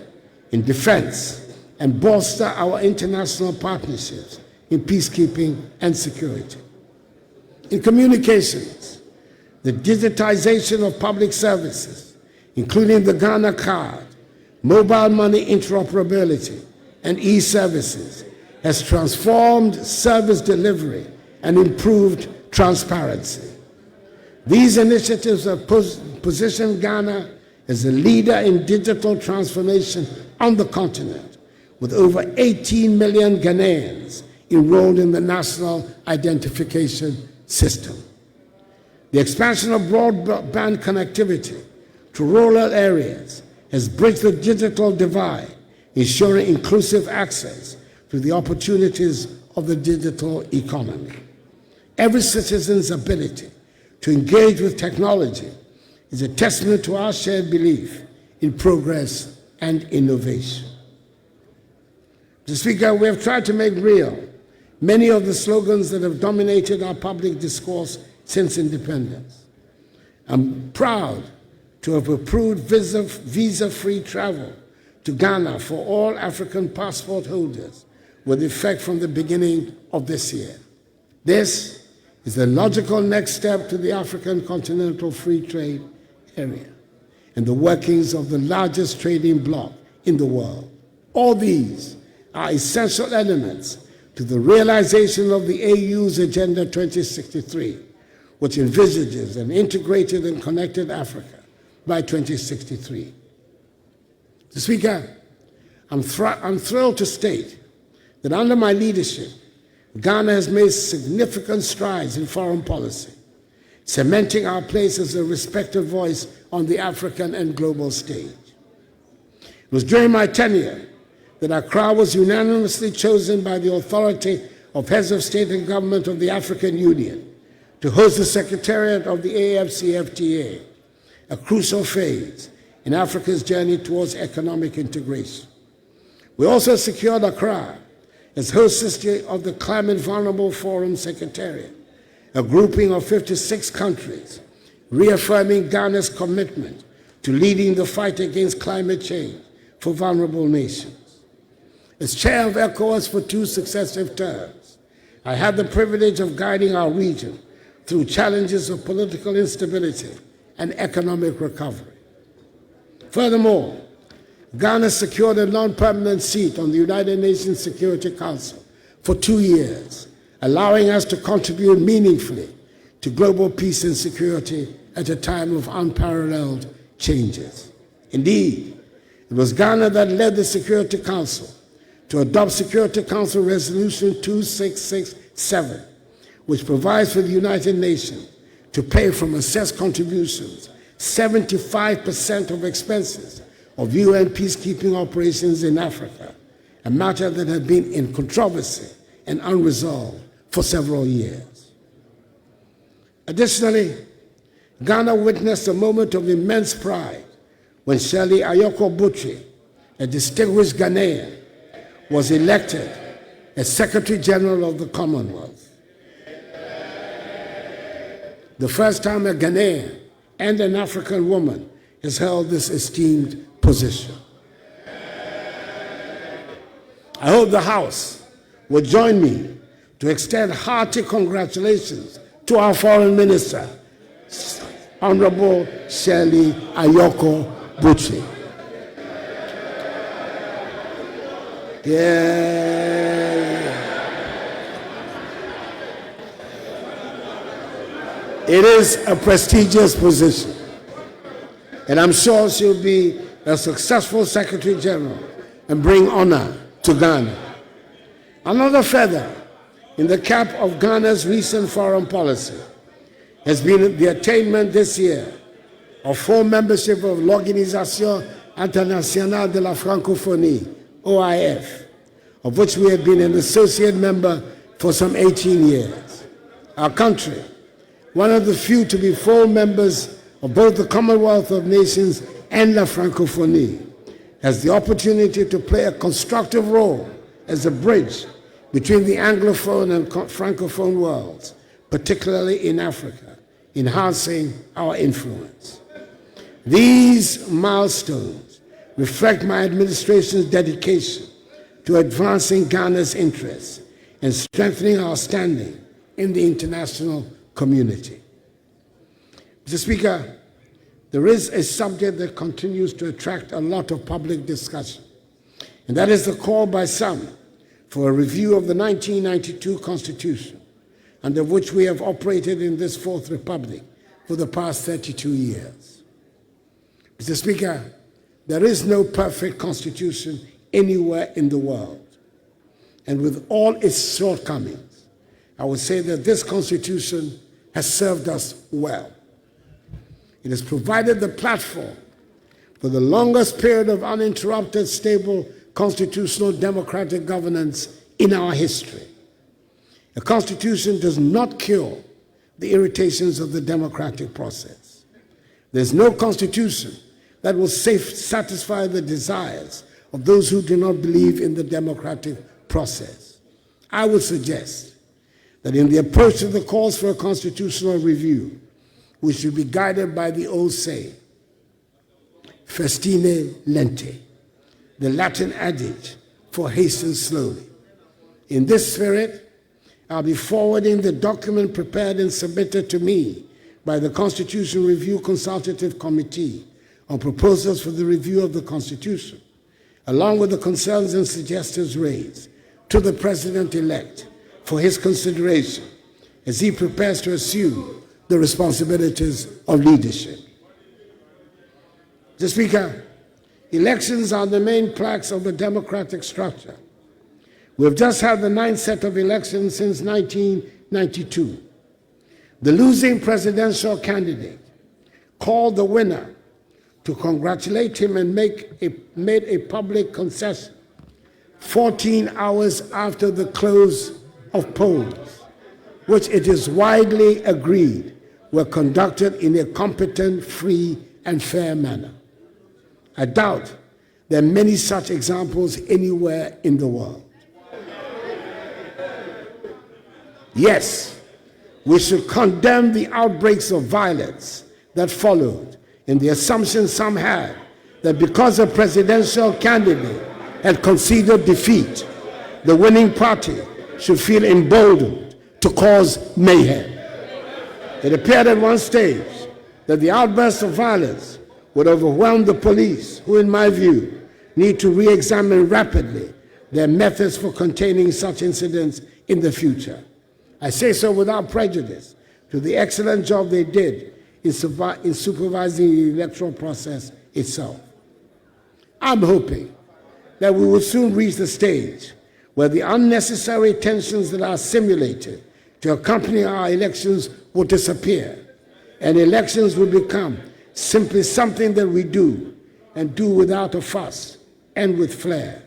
in defense and bolster our international partnerships in peacekeeping and security. In communications, the digitization of public services, including the Ghana card, mobile money interoperability, and e-services, has transformed service delivery and improved transparency. These initiatives have positioned Ghana as a leader in digital transformation on the continent, with over 18 million Ghanaians enrolled in the National Identification System. The expansion of broadband connectivity to rural areas has bridged the digital divide, ensuring inclusive access to the opportunities of the digital economy. Every citizen's ability to engage with technology is a testament to our shared belief in progress and innovation. Mr. Speaker, we have tried to make real many of the slogans that have dominated our public discourse since independence. I'm proud to have approved visa-free travel to Ghana for all African passport holders with effect from the beginning of this year. This is the logical next step to the African Continental Free Trade Area and the workings of the largest trading bloc in the world. All these are essential elements to the realization of the AU's Agenda 2063, which envisages an integrated and connected Africa by 2063. Mr. Speaker, I'm thrilled to state that under my leadership, Ghana has made significant strides in foreign policy, cementing our place as a respected voice on the African and global stage. It was during my tenure that Accra was unanimously chosen by the authority of heads of state and government of the African Union to host the Secretariat of the AFCFTA, a crucial phase in Africa's journey towards economic integration. We also secured Accra as hostess of the Climate Vulnerable Forum Secretariat, a grouping of 56 countries, reaffirming Ghana's commitment to leading the fight against climate change for vulnerable nations. As chair of ECOWAS for 2 successive terms, I had the privilege of guiding our region through challenges of political instability and economic recovery. Furthermore, Ghana secured a non-permanent seat on the United Nations Security Council for 2 years, allowing us to contribute meaningfully to global peace and security at a time of unparalleled changes. Indeed, it was Ghana that led the Security Council to adopt Security Council Resolution 2667, which provides for the United Nations to pay from assessed contributions 75% of expenses of UN peacekeeping operations in Africa, a matter that had been in controversy and unresolved for several years. Additionally, Ghana witnessed a moment of immense pride when Shirley Ayoko Botchwey, a distinguished Ghanaian, was elected as Secretary General of the Commonwealth. The first time a Ghanaian and an African woman has held this esteemed position. I hope the House will join me to extend hearty congratulations to our Foreign Minister, Honorable Shirley Ayoko Botchwey. Yeah. It is a prestigious position, and I'm sure she'll be a successful Secretary General and bring honor to Ghana. Another feather in the cap of Ghana's recent foreign policy has been the attainment this year of full membership of l'Organisation Internationale de la Francophonie, OIF, of which we have been an associate member for some 18 years. Our country, one of the few to be full members of both the Commonwealth of Nations and La Francophonie, has the opportunity to play a constructive role as a bridge between the Anglophone and Francophone worlds, particularly in Africa, enhancing our influence. These milestones reflect my administration's dedication to advancing Ghana's interests and strengthening our standing in the international community. Mr. Speaker, there is a subject that continues to attract a lot of public discussion, and that is the call by some for a review of the 1992 Constitution, under which we have operated in this Fourth Republic for the past 32 years. Mr. Speaker, there is no perfect constitution anywhere in the world. And with all its shortcomings, I would say that this constitution has served us well. It has provided the platform for the longest period of uninterrupted, stable, constitutional democratic governance in our history. A constitution does not cure the irritations of the democratic process. There's no constitution that will satisfy the desires of those who do not believe in the democratic process. I would suggest that in the approach to the calls for a constitutional review, we should be guided by the old saying, festine lente, the Latin adage for hasten slowly. In this spirit, I'll be forwarding the document prepared and submitted to me by the Constitution Review Consultative Committee on proposals for the review of the Constitution, along with the concerns and suggestions raised, to the President-elect for his consideration as he prepares to assume the responsibilities of leadership. Mr. Speaker, elections are the main planks of the democratic structure. We've just had the 9th set of elections since 1992. The losing presidential candidate called the winner to congratulate him and made a public concession 14 hours after the close of polls, which it is widely agreed were conducted in a competent, free, and fair manner. I doubt there are many such examples anywhere in the world. Yes, we should condemn the outbreaks of violence that followed, and the assumption some had that because a presidential candidate had conceded defeat, the winning party should feel emboldened to cause mayhem. It appeared at one stage that the outbursts of violence would overwhelm the police, who, in my view, need to re-examine rapidly their methods for containing such incidents in the future. I say so without prejudice to the excellent job they did in supervising the electoral process itself. I'm hoping that we will soon reach the stage where the unnecessary tensions that are simulated to accompany our elections will disappear, and elections will become simply something that we do, and do without a fuss and with flair.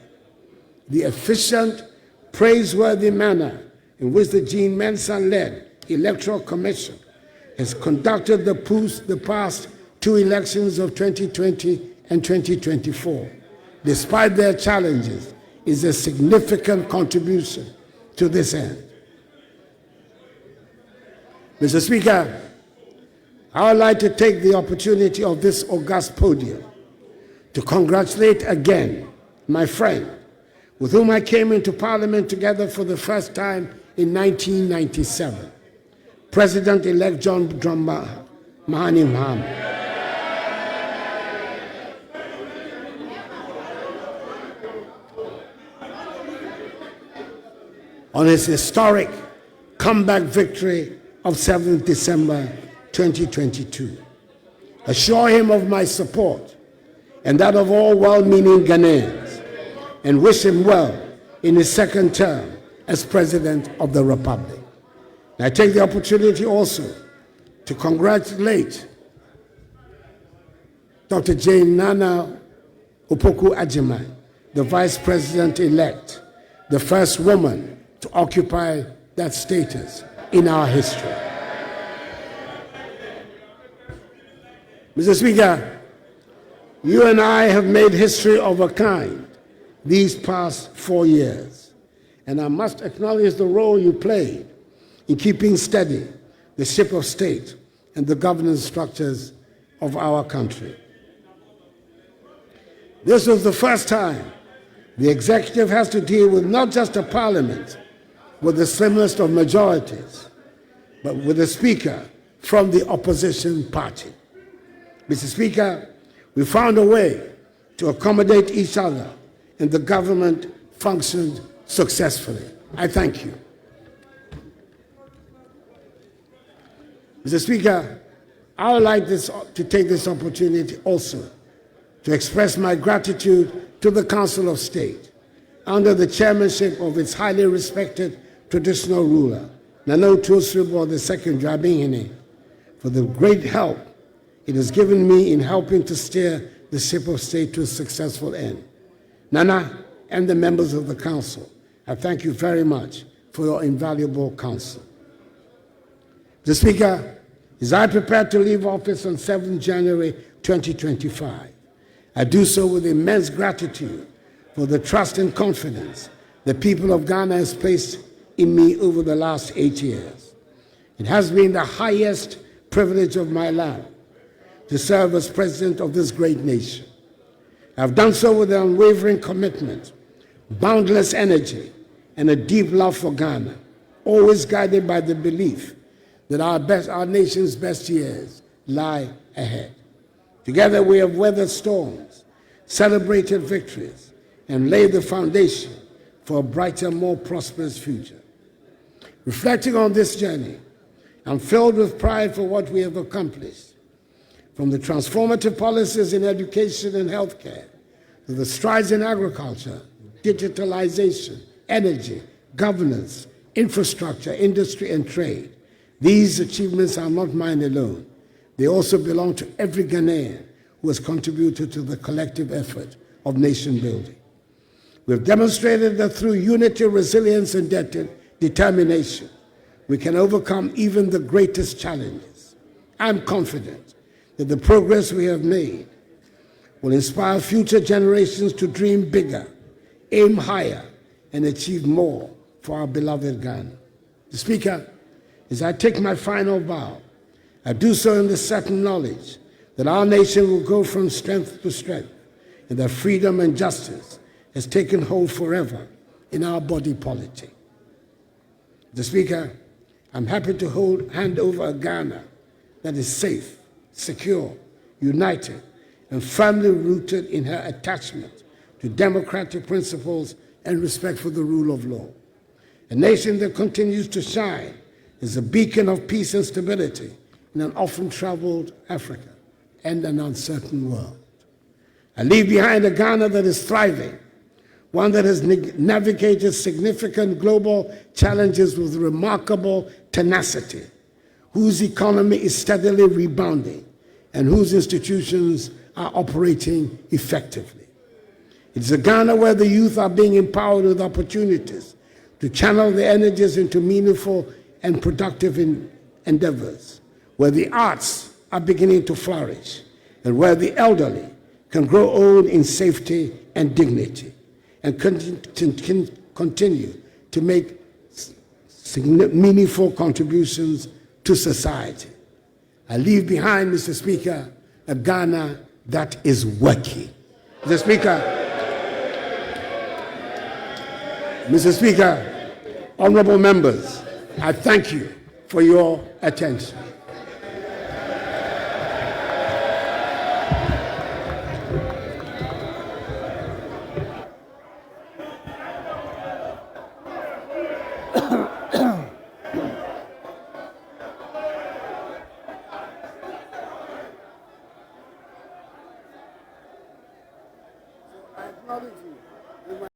The efficient, praiseworthy manner in which the Jean Mensa-led Electoral Commission has conducted the past two elections of 2020 and 2024, despite their challenges, is a significant contribution to this end. Mr. Speaker, I would like to take the opportunity of this august podium to congratulate again my friend, with whom I came into Parliament together for the first time in 1997, President-elect John Mahani Mahama. On his historic comeback victory of 7th December 2022. Assure him of my support and that of all well-meaning Ghanaians, and wish him well in his second term as President of the Republic. And I take the opportunity also to congratulate Dr. Jane Nana Opoku-Agyeman, the Vice President-elect, the first woman to occupy that status in our history. Mr. Speaker, you and I have made history of a kind these past 4 years, and I must acknowledge the role you played in keeping steady the ship of state and the governance structures of our country. This was the first time the executive has to deal with not just a parliament with the slimest of majorities, but with a speaker from the opposition party. Mr. Speaker, we found a way to accommodate each other, and the government functioned successfully. I thank you. Mr. Speaker, I would like to take this opportunity also to express my gratitude to the Council of State under the chairmanship of its highly respected traditional ruler, Nana Otuo II Dramani, for the great help it has given me in helping to steer the ship of state to a successful end. Nana and the members of the Council, I thank you very much for your invaluable counsel. Mr. Speaker, as I prepare to leave office on 7 January 2025, I do so with immense gratitude for the trust and confidence the people of Ghana has placed in me over the last 8 years. It has been the highest privilege of my life to serve as president of this great nation. I've done so with an unwavering commitment, boundless energy, and a deep love for Ghana, always guided by the belief that our nation's best years lie ahead. Together we have weathered storms, celebrated victories, and laid the foundation for a brighter, more prosperous future. Reflecting on this journey, I'm filled with pride for what we have accomplished, from the transformative policies in education and healthcare, to the strides in agriculture, digitalization, energy, governance, infrastructure, industry, and trade. These achievements are not mine alone. They also belong to every Ghanaian who has contributed to the collective effort of nation building. We have demonstrated that through unity, resilience, and determination, we can overcome even the greatest challenges. I'm confident that the progress we have made will inspire future generations to dream bigger, aim higher, and achieve more for our beloved Ghana. Mr. Speaker, as I take my final bow, I do so in the certain knowledge that our nation will go from strength to strength, and that freedom and justice has taken hold forever in our body politic. Mr. Speaker, I'm happy to hand over a Ghana that is safe, secure, united, and firmly rooted in her attachment to democratic principles and respect for the rule of law. A nation that continues to shine as a beacon of peace and stability in an often traveled Africa and an uncertain world. I leave behind a Ghana that is thriving, one that has navigated significant global challenges with remarkable tenacity, whose economy is steadily rebounding, and whose institutions are operating effectively. It's a Ghana where the youth are being empowered with opportunities to channel their energies into meaningful and productive endeavors, where the arts are beginning to flourish, and where the elderly can grow old in safety and dignity, and continue to make meaningful contributions to society. I leave behind, Mr. Speaker, a Ghana that is working. Mr. Speaker, honorable members, I thank you for your attention.